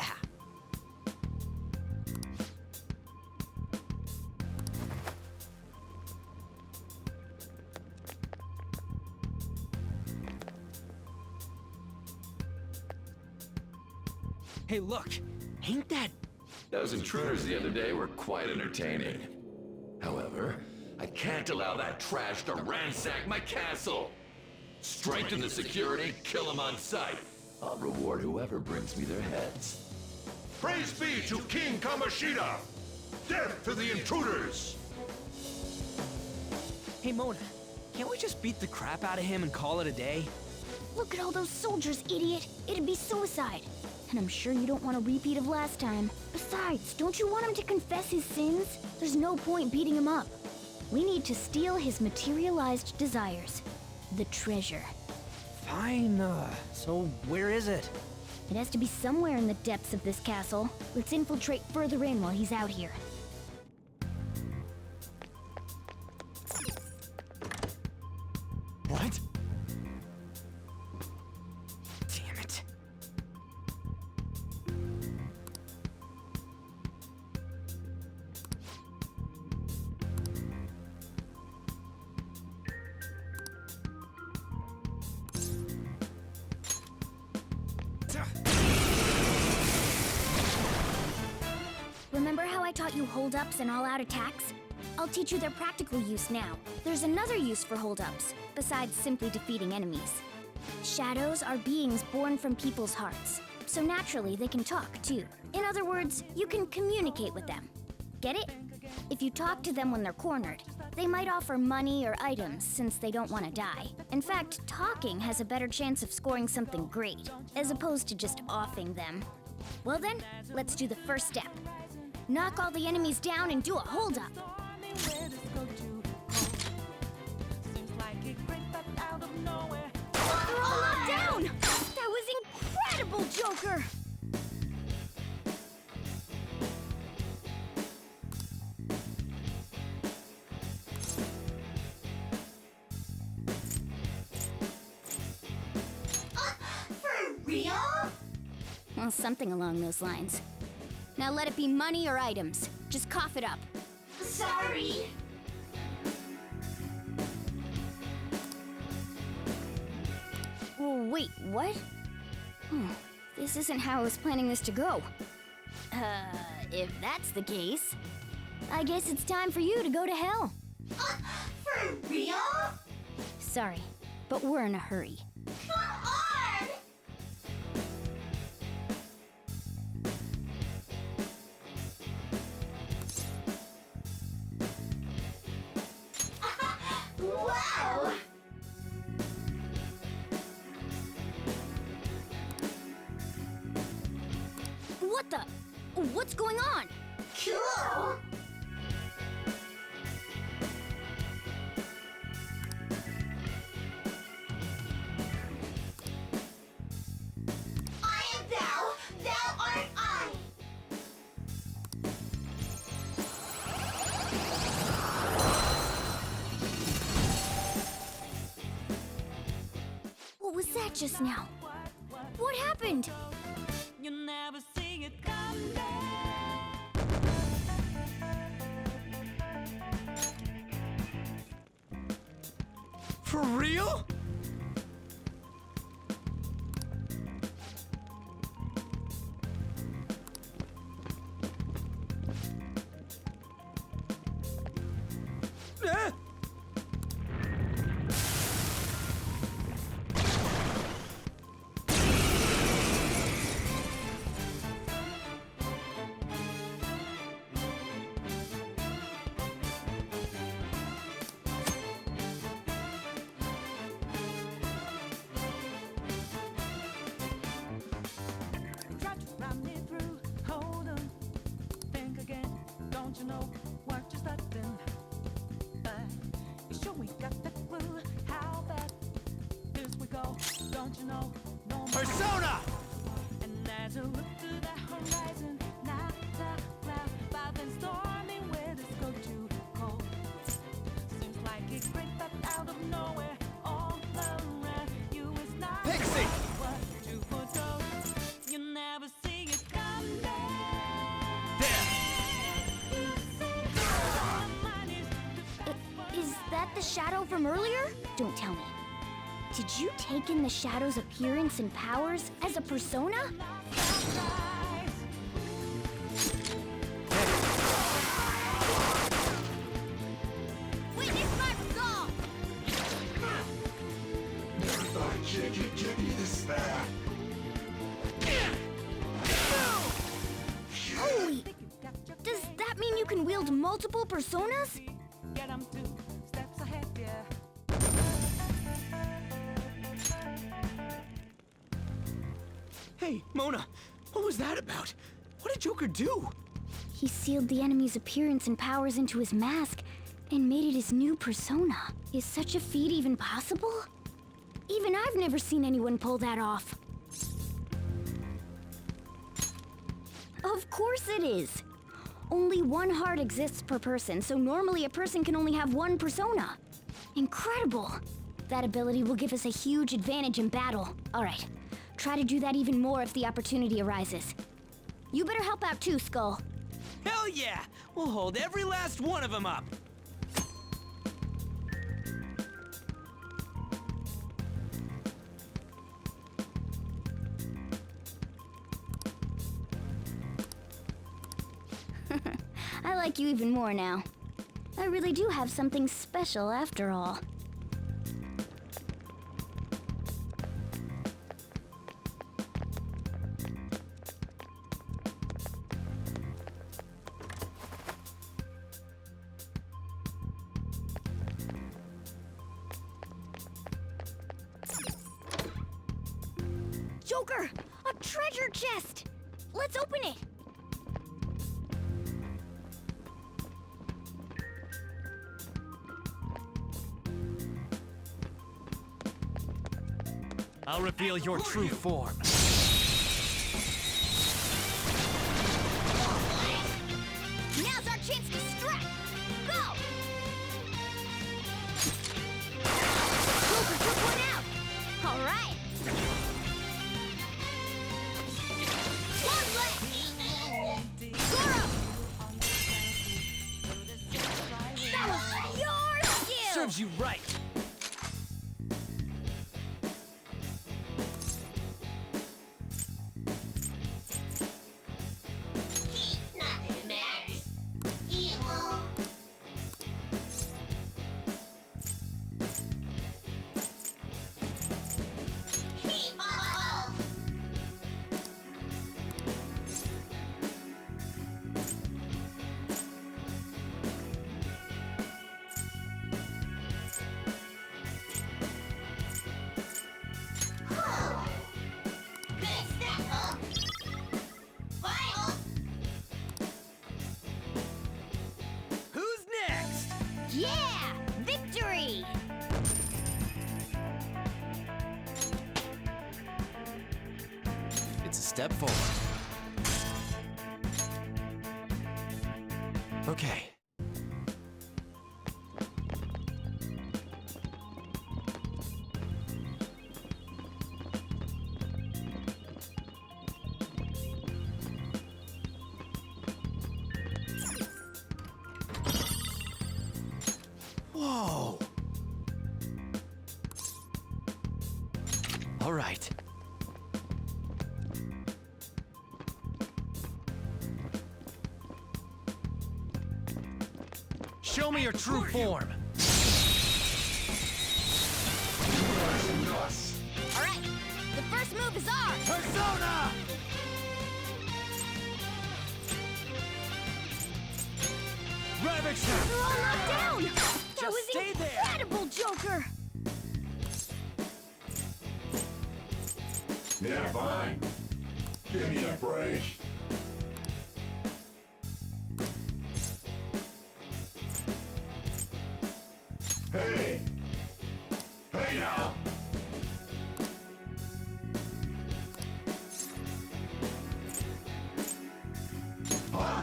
Hey, look! Ain't that... Those intruders the other day were quite entertaining. However, I can't allow that trash to ransack my castle. Strengthen the security, kill them on sight. I'll reward whoever brings me their heads. Praise be to King Kamoshida! Death to the intruders! Hey, Mona, can't we just beat the crap out of him and call it a day? Look at all those soldiers, idiot! It'd be suicide. And I'm sure you don't want a repeat of last time. Besides, don't you want him to confess his sins? There's no point beating him up. We need to steal his materialized desires. The treasure. Fine, so where is it? It has to be somewhere in the depths of this castle. Let's infiltrate further in while he's out here. What? Damn it. Remember how I taught you hold-ups and all-out attacks? I'll teach you their practical use now. There's another use for hold-ups, besides simply defeating enemies. Shadows are beings born from people's hearts, so naturally they can talk too. In other words, you can communicate with them. Get it? If you talk to them when they're cornered, they might offer money or items since they don't want to die. In fact, talking has a better chance of scoring something great, as opposed to just offing them. Well then, let's do the first step. Knock all the enemies down and do a hold-up. They're all knocked down! That was incredible, Joker! For real? Well, something along those lines. Now let it be money or items. Just cough it up. Sorry. Oh, wait, what? This isn't how I was planning this to go. If that's the case, I guess it's time for you to go to hell. For real? Sorry, but we're in a hurry. Come on! Wow! What the? What's going on? Cool! I am thou, thou art I! What was that just now? What happened? You never see it come back. For real? Don't you know what you're starting? You sure we got the clue? How bad? Here we go. Don't you know? No more. Persona! And as you look to the horizon, not the cloud, but then stormy weather's go too cold. Seems like it crept up out of nowhere, all around you is not Pixie! what you foretold. You never see it coming. Is that the shadow from earlier? Don't tell me. Did you take in the shadow's appearance and powers as a persona? Witness my resolve! Never thought Jiggy Jiggy this bad. Holy! Does that mean you can wield multiple personas? Get 'em 2 steps ahead, yeah. Hey, Mona, what was that about? What did Joker do? He sealed the enemy's appearance and powers into his mask and made it his new persona. Is such a feat even possible? Even I've never seen anyone pull that off. Of course it is. Only one heart exists per person, so normally a person can only have one persona. Incredible! That ability will give us a huge advantage in battle. All right, try to do that even more if the opportunity arises. You better help out too, Skull. Hell yeah! We'll hold every last one of them up! I like you even more now. I really do have something special after all. Joker! A treasure chest! Let's open it! I'll reveal your true form. Now's our chance to strike! Go! Joker took one out! All right! One left! Goro! That was your skill! Serves you right. Who's next? Yeah! Victory! It's a step forward. Okay. Whoa! All right. Show me your true form. All right, the first move is ours! Persona! Ravage They're all knocked down! That Just was stay there. incredible, Joker! Yeah, fine. Give me a break. Hey! Hey now! Huh?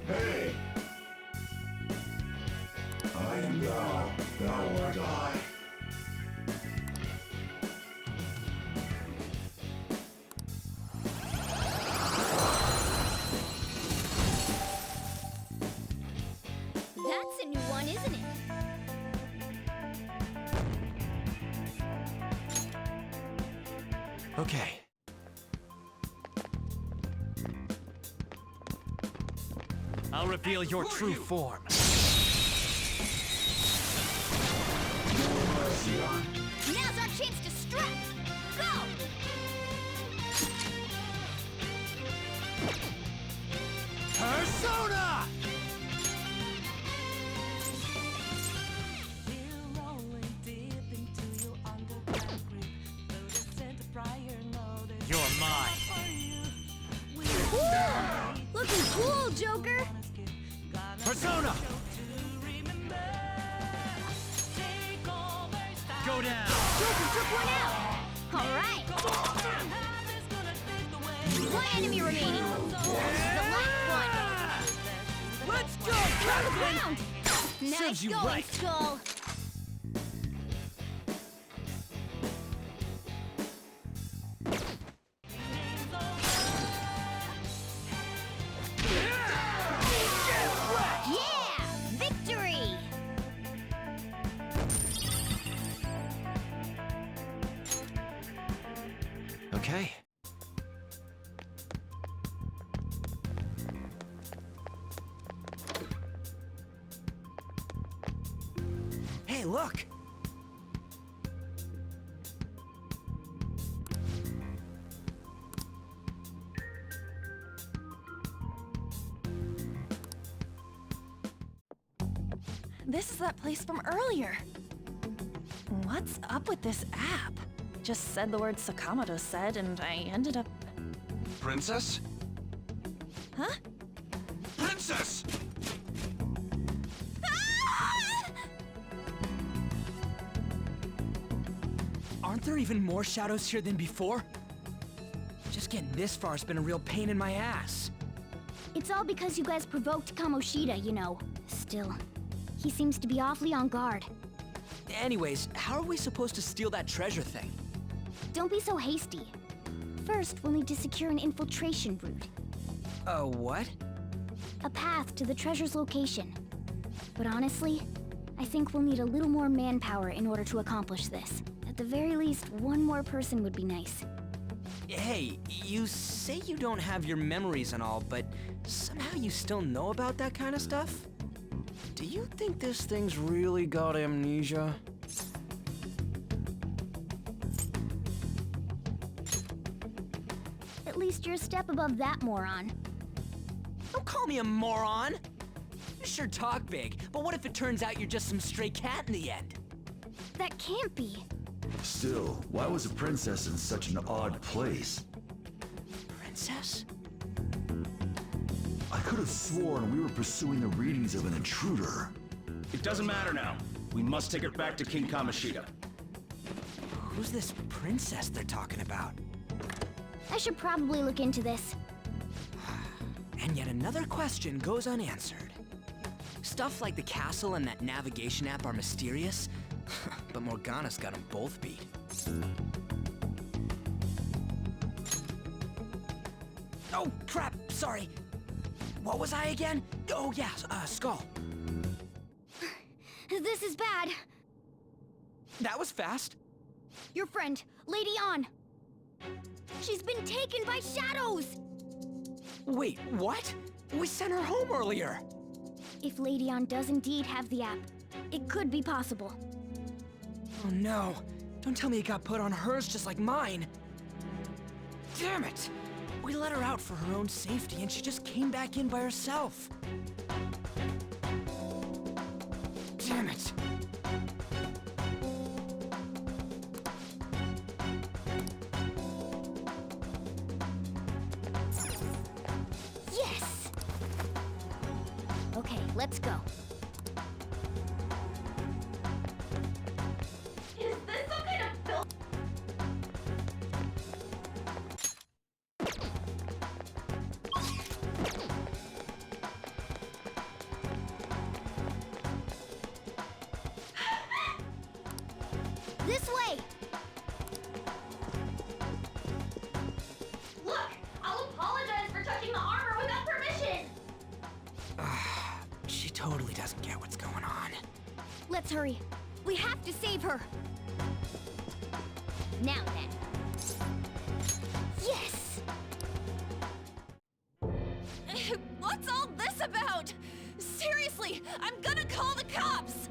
Hey! I am thou, thou art I. That's a new one, isn't it? Okay. I'll reveal your true form. Now's our chance to strike! Go! Persona! You're mine. Woo! Looking cool, Joker! Persona! Go down! Joker took one out! Alright! One enemy remaining! The last one! Let's go, Turn Captain! around! Nice Serves you going, right. Skull! Yeah! Victory! Okay. Hey, look! This is that place from earlier. What's up with this app? Just said the word Sakamoto said, and I ended up... Princess? Huh? Princess! Aren't there even more shadows here than before? Just getting this far has been a real pain in my ass. It's all because you guys provoked Kamoshida, you know. Still, he seems to be awfully on guard. Anyways, how are we supposed to steal that treasure thing? Don't be so hasty. First, we'll need to secure an infiltration route. What? A path to the treasure's location. But honestly, I think we'll need a little more manpower in order to accomplish this. At the very least, one more person would be nice. Hey, you say you don't have your memories and all, but somehow you still know about that kind of stuff? Do you think this thing's really got amnesia? At least you're a step above that, moron. Don't call me a moron! You sure talk big, but what if it turns out you're just some stray cat in the end? That can't be. Still, why was a princess in such an odd place? Princess? I could have sworn we were pursuing the readings of an intruder. It doesn't matter now. We must take it back to King Kamoshida. Who's this princess they're talking about? I should probably look into this. And yet another question goes unanswered. Stuff like the castle and that navigation app are mysterious, but Morgana's got them both beat. Oh, crap! Sorry. What was I again? Oh, yeah, Skull. This is bad. That was fast. Your friend, Lady An. She's been taken by shadows! Wait, what? We sent her home earlier. If Lady An does indeed have the app, it could be possible. Oh no. Don't tell me it got put on hers just like mine. Damn it! We let her out for her own safety and she just came back in by herself. Damn it. Yes! Okay, let's go. totally doesn't get what's going on. Let's hurry. We have to save her. Now then. Yes! What's all this about? Seriously, I'm gonna call the cops!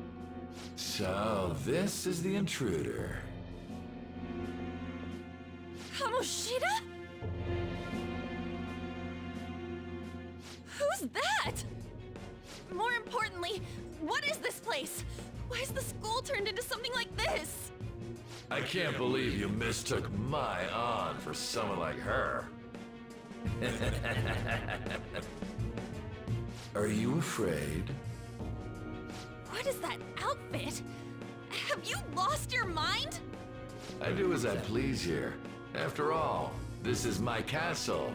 So, this is the intruder. Kamoshida? Who's that? More importantly, what is this place? Why is the school turned into something like this? I can't believe you mistook my aunt for someone like her. Are you afraid? What is that outfit? Have you lost your mind? I do as I please here. After all, this is my castle.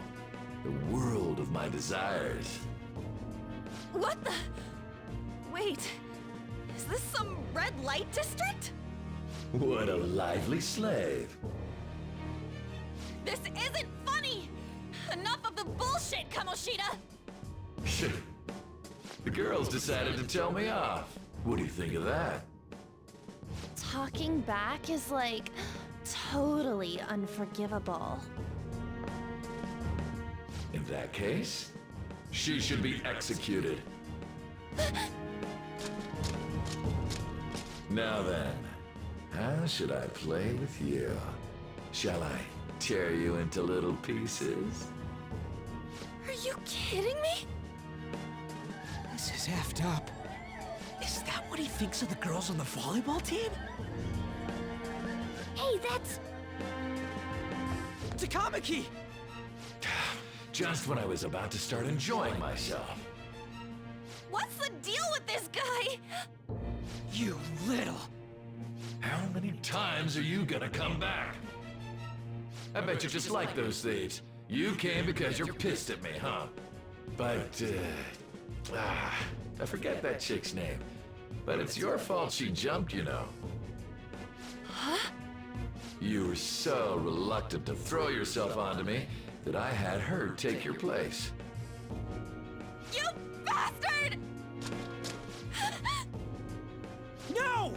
The world of my desires. What the? Wait, is this some red light district? What a lively slave. This isn't funny! Enough of the bullshit, Kamoshida! The girls decided to tell me off. What do you think of that? Talking back is like totally unforgivable. In that case, she should be executed. Now then, how should I play with you? Shall I tear you into little pieces? Are you kidding me? This is effed up. Is that what he thinks of the girls on the volleyball team? Hey, that's... Takamaki! Just when I was about to start enjoying myself. What's the deal with this guy? You little... How many times are you gonna come back? I bet you just like those thieves. You came because you're pissed at me, huh? But, I forget that chick's name. But it's your fault she jumped, you know. Huh? You were so reluctant to throw yourself onto me that I had her take your place. You bastard! No!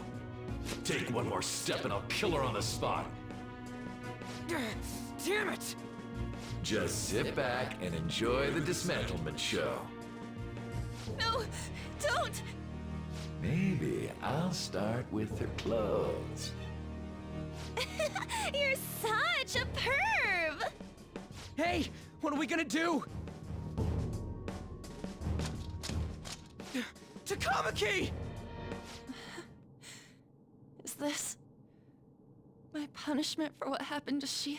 Take one more step and I'll kill her on the spot. Damn it! Just sit back and enjoy the dismantlement show. No, don't! Maybe I'll start with her clothes. You're such a perv! Hey, what are we gonna do? Takamaki! Is this my punishment for what happened to Shiho?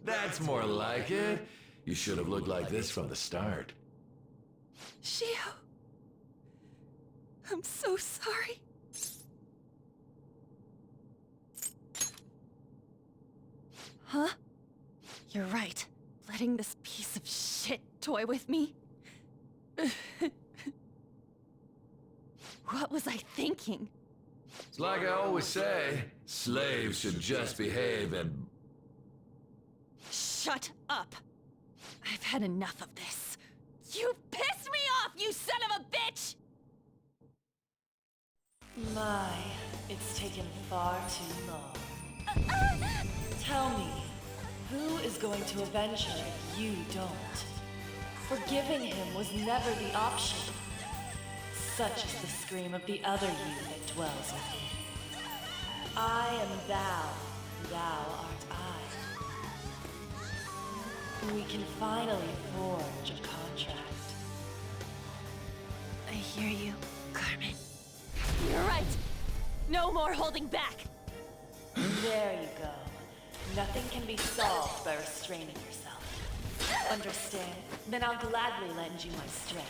That's more like it. You should have looked like this from the start. Shiho, I'm so sorry. Huh? You're right. Letting this piece of shit toy with me? What was I thinking? It's like I always say, slaves should just behave and... Shut up! I've had enough of this. You pissed me off, you son of a bitch! My, it's taken far too long. Tell me, who is going to avenge her if you don't? Forgiving him was never the option. Such is the scream of the other you that dwells within. I am thou, thou art I. We can finally forge a contract. I hear you, Carmen. You're right! No more holding back! There you go. Nothing can be solved by restraining yourself. Understand? Then I'll gladly lend you my strength.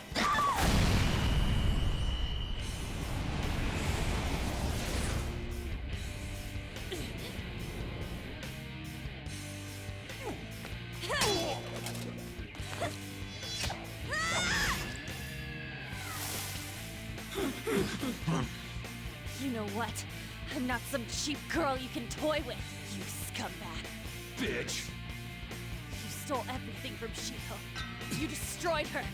You know what? I'm not some cheap girl you can toy with, you scumbag. Bitch! You stole everything from Shiho. You destroyed her.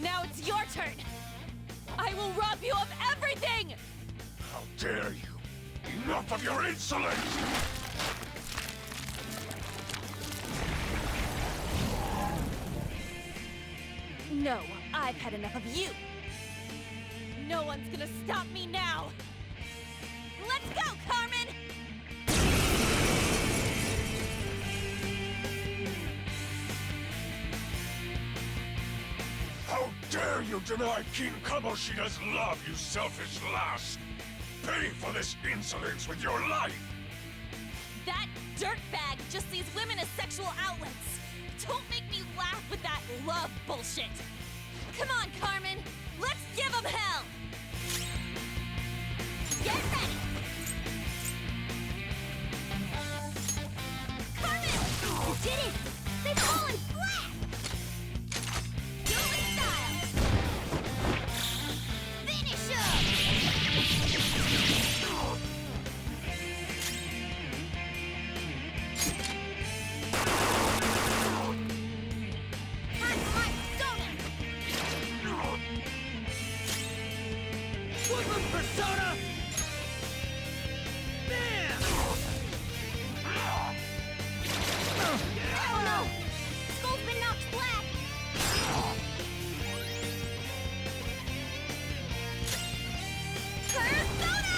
Now it's your turn. I will rob you of everything! How dare you! Enough of your insolence! No, I've had enough of you! No one's gonna stop me now! Let's go, Carmen! How dare you deny King Kamoshida's love, you selfish lass! Pay for this insolence with your life! That dirtbag just sees women as sexual outlets! Don't make me laugh with that love bullshit! Come on, Carmen! Let's give them hell! Get ready! Carmen! You did it! They've fallen flat! Dueling style! Finish him! Time for my Sona! Woodland Persona! Bam! Oh no! Skull's been knocked flat! Persona!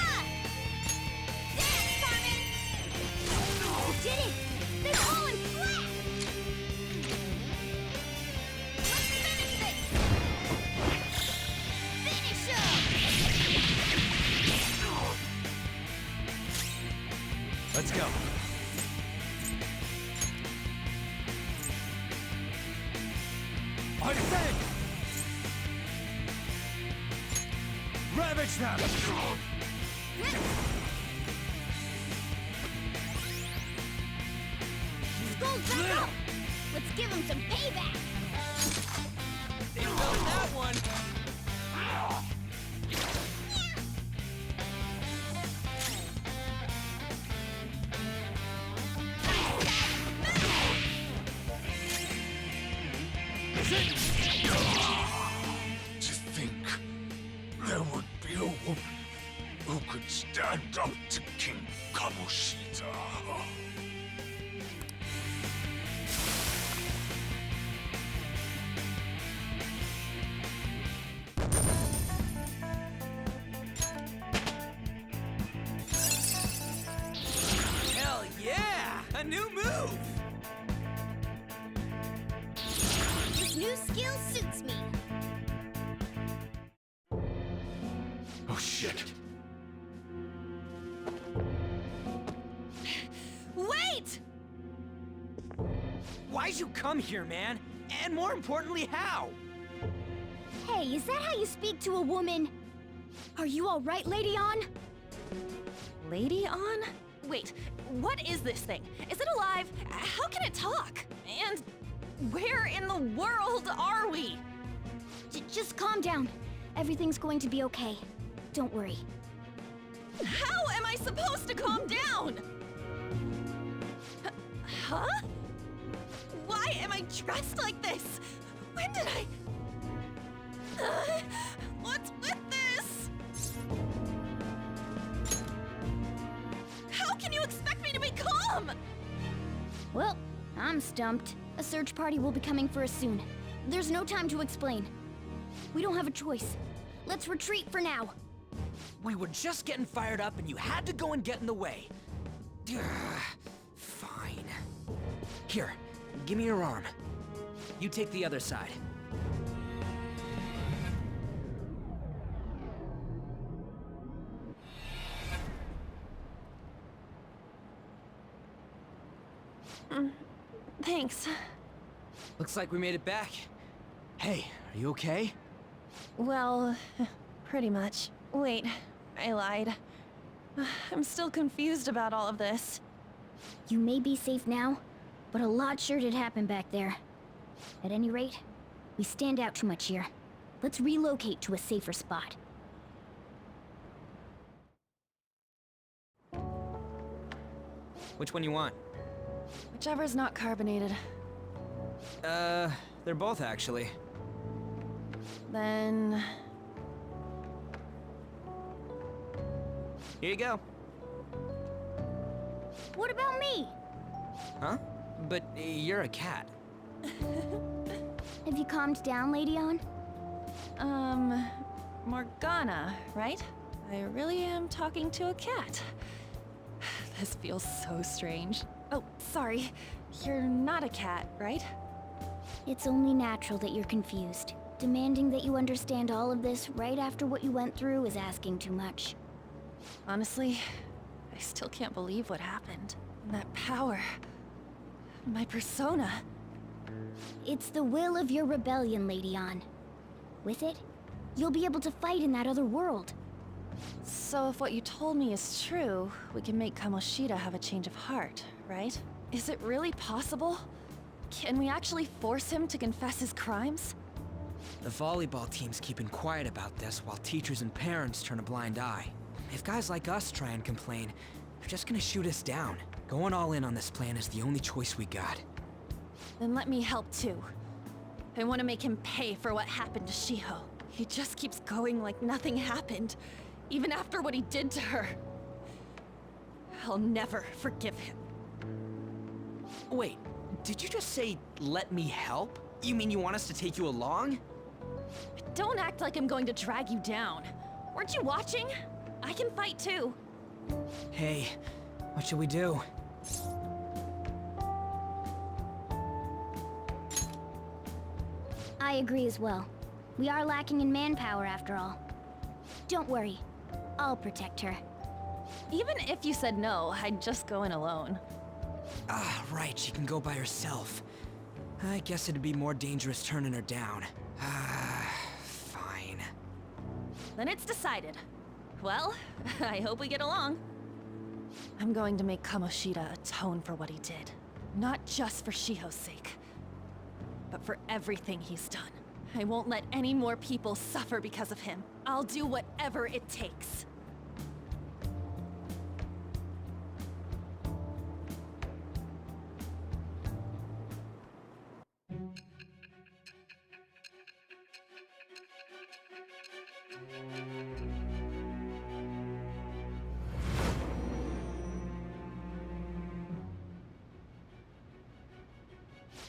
Dance, Carmen! You did it! They've fallen flat! Let's finish this! Finish him! Let's go. Understand! Ravage them! Skull's back up! Let's give him some payback! They felt that one! To think there would be a woman who could stand up to King Kamoshida. Hell yeah! A new move! This new skill suits me! Oh shit. Wait! Why'd you come here, man? And more importantly, how? Hey, is that how you speak to a woman? Are you alright, Lady On? Lady On? Wait, what is this thing? Is it alive? How can it talk? And where in the world are we? Just calm down. Everything's going to be okay. Don't worry. How am I supposed to calm down? Huh? Why am I dressed like this? When did I... what's with this? How can you expect me to be calm? Well, I'm stumped. A search party will be coming for us soon. There's no time to explain. We don't have a choice. Let's retreat for now. We were just getting fired up and you had to go and get in the way. Ugh, fine. Here, give me your arm. You take the other side. Thanks. Looks like we made it back. Hey, are you okay? Well, pretty much. Wait, I lied. I'm still confused about all of this. You may be safe now, but a lot sure did happen back there. At any rate, we stand out too much here. Let's relocate to a safer spot. Which one you want? Whichever's not carbonated. They're both actually. Then... Here you go. What about me? Huh? But you're a cat. Have you calmed down, Lady On? Morgana, right? I really am talking to a cat. This feels so strange. Oh, sorry. You're not a cat, right? It's only natural that you're confused. Demanding that you understand all of this right after what you went through is asking too much. Honestly, I still can't believe what happened. That power. My persona. It's the will of your rebellion, Lady On. With it, you'll be able to fight in that other world. So if what you told me is true, we can make Kamoshida have a change of heart, right? Is it really possible? Can we actually force him to confess his crimes? The volleyball team's keeping quiet about this while teachers and parents turn a blind eye. If guys like us try and complain, they're just gonna shoot us down. Going all in on this plan is the only choice we got. Then let me help too. I want to make him pay for what happened to Shiho. He just keeps going like nothing happened, even after what he did to her. I'll never forgive him. Wait, did you just say, let me help? You mean you want us to take you along? Don't act like I'm going to drag you down. Weren't you watching? I can fight too. Hey, what should we do? I agree as well. We are lacking in manpower after all. Don't worry, I'll protect her. Even if you said no, I'd just go in alone. Ah, right, she can go by herself. I guess it'd be more dangerous turning her down. Fine. Then it's decided. Well, I hope we get along. I'm going to make Kamoshida atone for what he did. Not just for Shiho's sake, but for everything he's done. I won't let any more people suffer because of him. I'll do whatever it takes.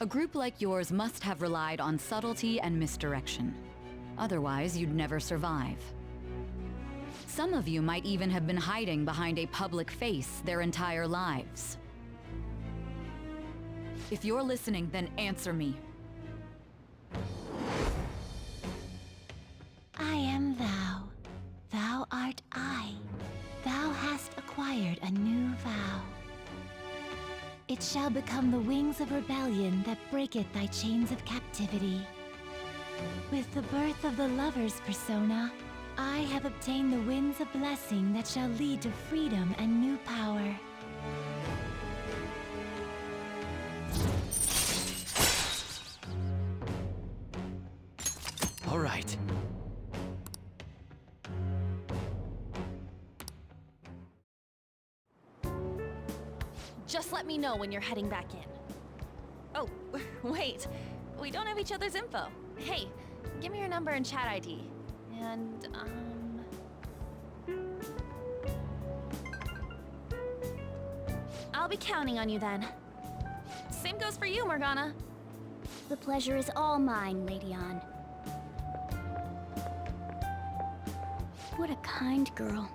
A group like yours must have relied on subtlety and misdirection. Otherwise, you'd never survive. Some of you might even have been hiding behind a public face their entire lives. If you're listening, then answer me. I am thou. Thou art I. Thou hast acquired a new vow. It shall become the wings of rebellion that breaketh thy chains of captivity. With the birth of the lover's persona, I have obtained the winds of blessing that shall lead to freedom and new power. All right. Just let me know when you're heading back in. Oh, wait. We don't have each other's info. Hey, give me your number and chat ID. And, I'll be counting on you then. Same goes for you, Morgana. The pleasure is all mine, Lady On. What a kind girl.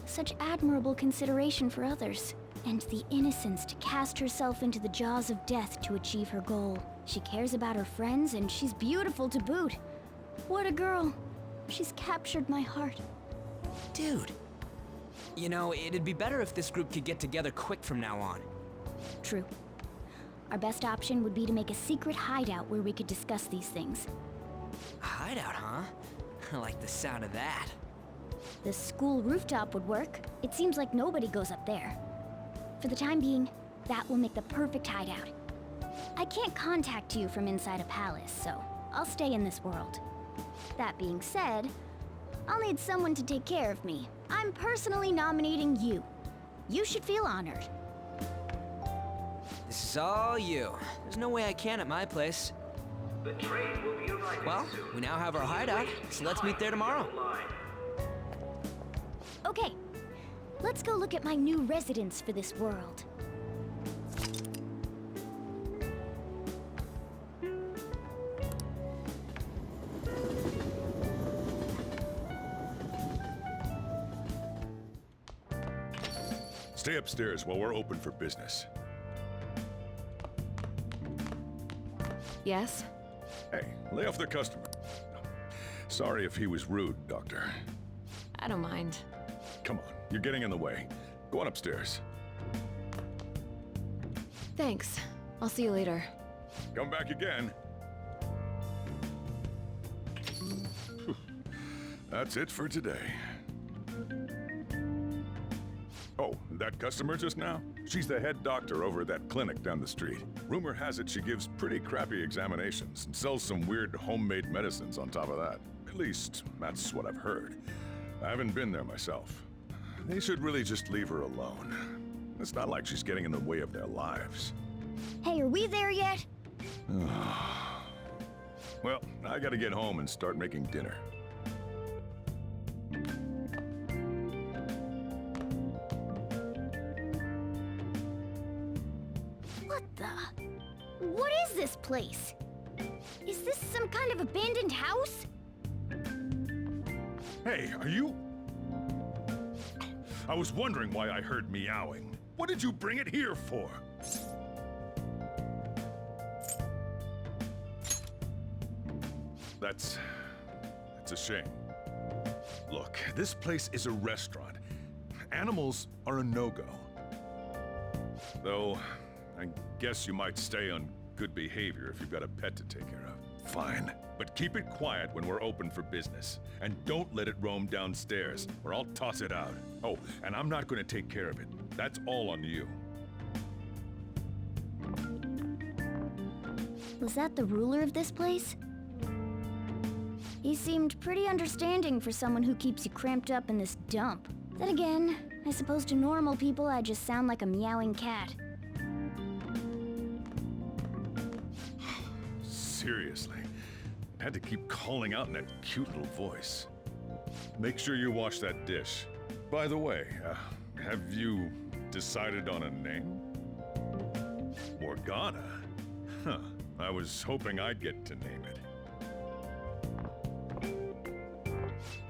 Such admirable consideration for others. And the innocence to cast herself into the jaws of death to achieve her goal. She cares about her friends, and she's beautiful to boot. What a girl. She's captured my heart. Dude. You know, it'd be better if this group could get together quick from now on. True. Our best option would be to make a secret hideout where we could discuss these things. A hideout, huh? I like the sound of that. The school rooftop would work. It seems like nobody goes up there. For the time being, that will make the perfect hideout. I can't contact you from inside a palace, so I'll stay in this world. That being said, I'll need someone to take care of me. I'm personally nominating you. You should feel honored. This is all you. There's no way I can at my place. The train will be arriving Well, soon. we now have our hideout, so let's meet there tomorrow. Okay, Let's go look at my new residence for this world. Stay upstairs while we're open for business. Yes? Hey, lay off the customer. Sorry if he was rude, Doctor. I don't mind. Come on, you're getting in the way. Go on upstairs. Thanks. I'll see you later. Come back again. That's it for today. Oh, that customer just now? She's the head doctor over at that clinic down the street. Rumor has it she gives pretty crappy examinations and sells some weird homemade medicines on top of that. At least, that's what I've heard. I haven't been there myself. They should really just leave her alone. It's not like she's getting in the way of their lives. Hey, are we there yet? Well, I gotta get home and start making dinner. What the? What is this place? Is this some kind of abandoned house? Hey, are you... I was wondering why I heard meowing. What did you bring it here for? That's a shame. Look, this place is a restaurant. Animals are a no-go. Though, I guess you might stay on good behavior if you've got a pet to take care of. Fine, but keep it quiet when we're open for business. And don't let it roam downstairs, or I'll toss it out. Oh, and I'm not going to take care of it. That's all on you. Was that the ruler of this place? He seemed pretty understanding for someone who keeps you cramped up in this dump. Then again, I suppose to normal people I just sound like a meowing cat. Seriously, I had to keep calling out in that cute little voice. Make sure you wash that dish. By the way, have you decided on a name? Morgana? Huh, I was hoping I'd get to name it.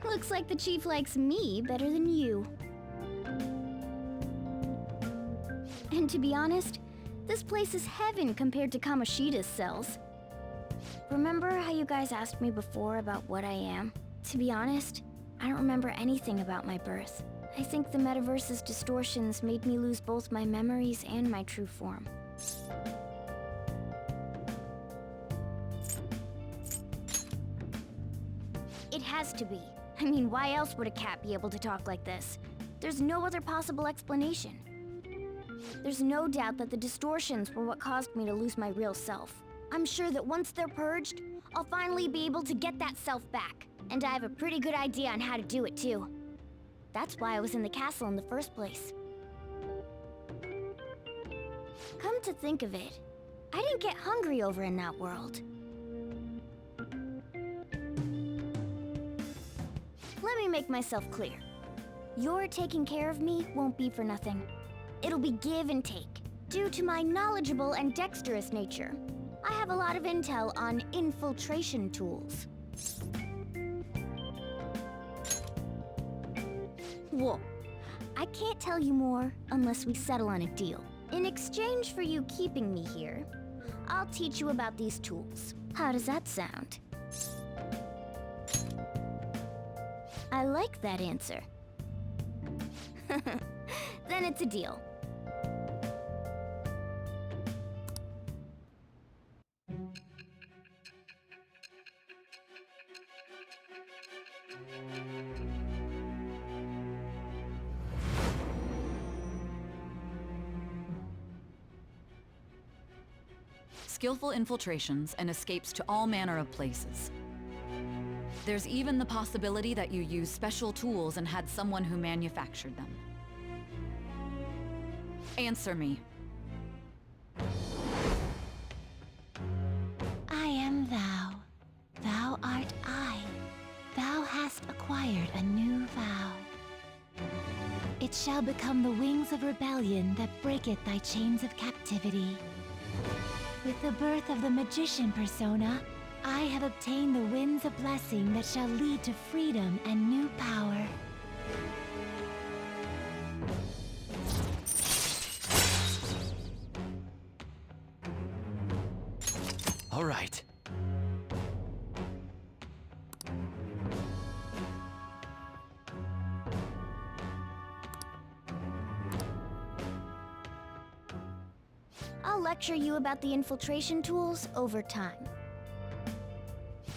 Looks like the chief likes me better than you. And to be honest, this place is heaven compared to Kamoshida's cells. Remember how you guys asked me before about what I am? To be honest, I don't remember anything about my birth. I think the metaverse's distortions made me lose both my memories and my true form. It has to be. I mean, why else would a cat be able to talk like this? There's no other possible explanation. There's no doubt that the distortions were what caused me to lose my real self. I'm sure that once they're purged, I'll finally be able to get that self back. And I have a pretty good idea on how to do it too. That's why I was in the castle in the first place. Come to think of it, I didn't get hungry over in that world. Let me make myself clear. Your taking care of me won't be for nothing. It'll be give and take. Due to my knowledgeable and dexterous nature, I have a lot of intel on infiltration tools. Whoa. I can't tell you more unless we settle on a deal. In exchange for you keeping me here, I'll teach you about these tools. How does that sound? I like that answer. Then it's a deal. Skillful infiltrations and escapes to all manner of places. There's even the possibility that you used special tools and had someone who manufactured them. Answer me. I am thou. Thou art I. Thou hast acquired a new vow. It It shall become the wings of rebellion that breaketh thy chains of captivity. With the birth of the magician persona, I have obtained the winds of blessing that shall lead to freedom and new power. All right. I'll lecture you about the infiltration tools over time.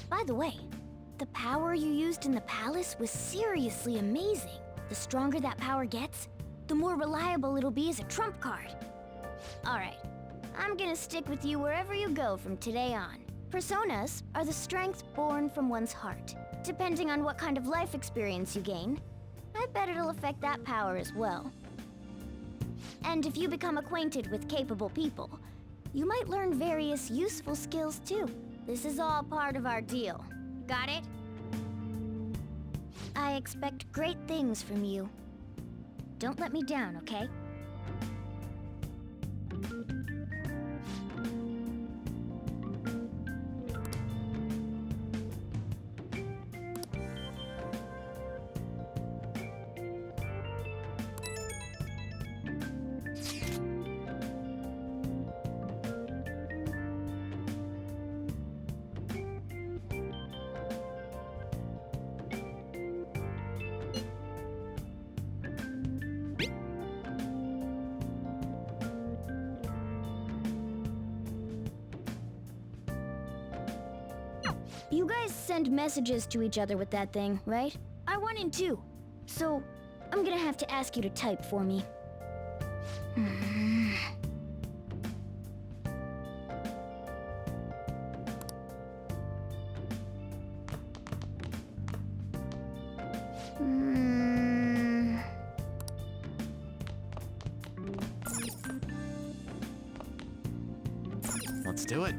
By the way, the power you used in the palace was seriously amazing. The stronger that power gets, the more reliable it'll be as a trump card. Alright, I'm gonna stick with you wherever you go from today on. Personas are the strength born from one's heart. Depending on what kind of life experience you gain, I bet it'll affect that power as well. And if you become acquainted with capable people, you might learn various useful skills too. This is all part of our deal. Got it? I expect great things from you. Don't let me down, okay? You guys send messages to each other with that thing, right? I want in too. So, I'm gonna have to ask you to type for me. Let's do it.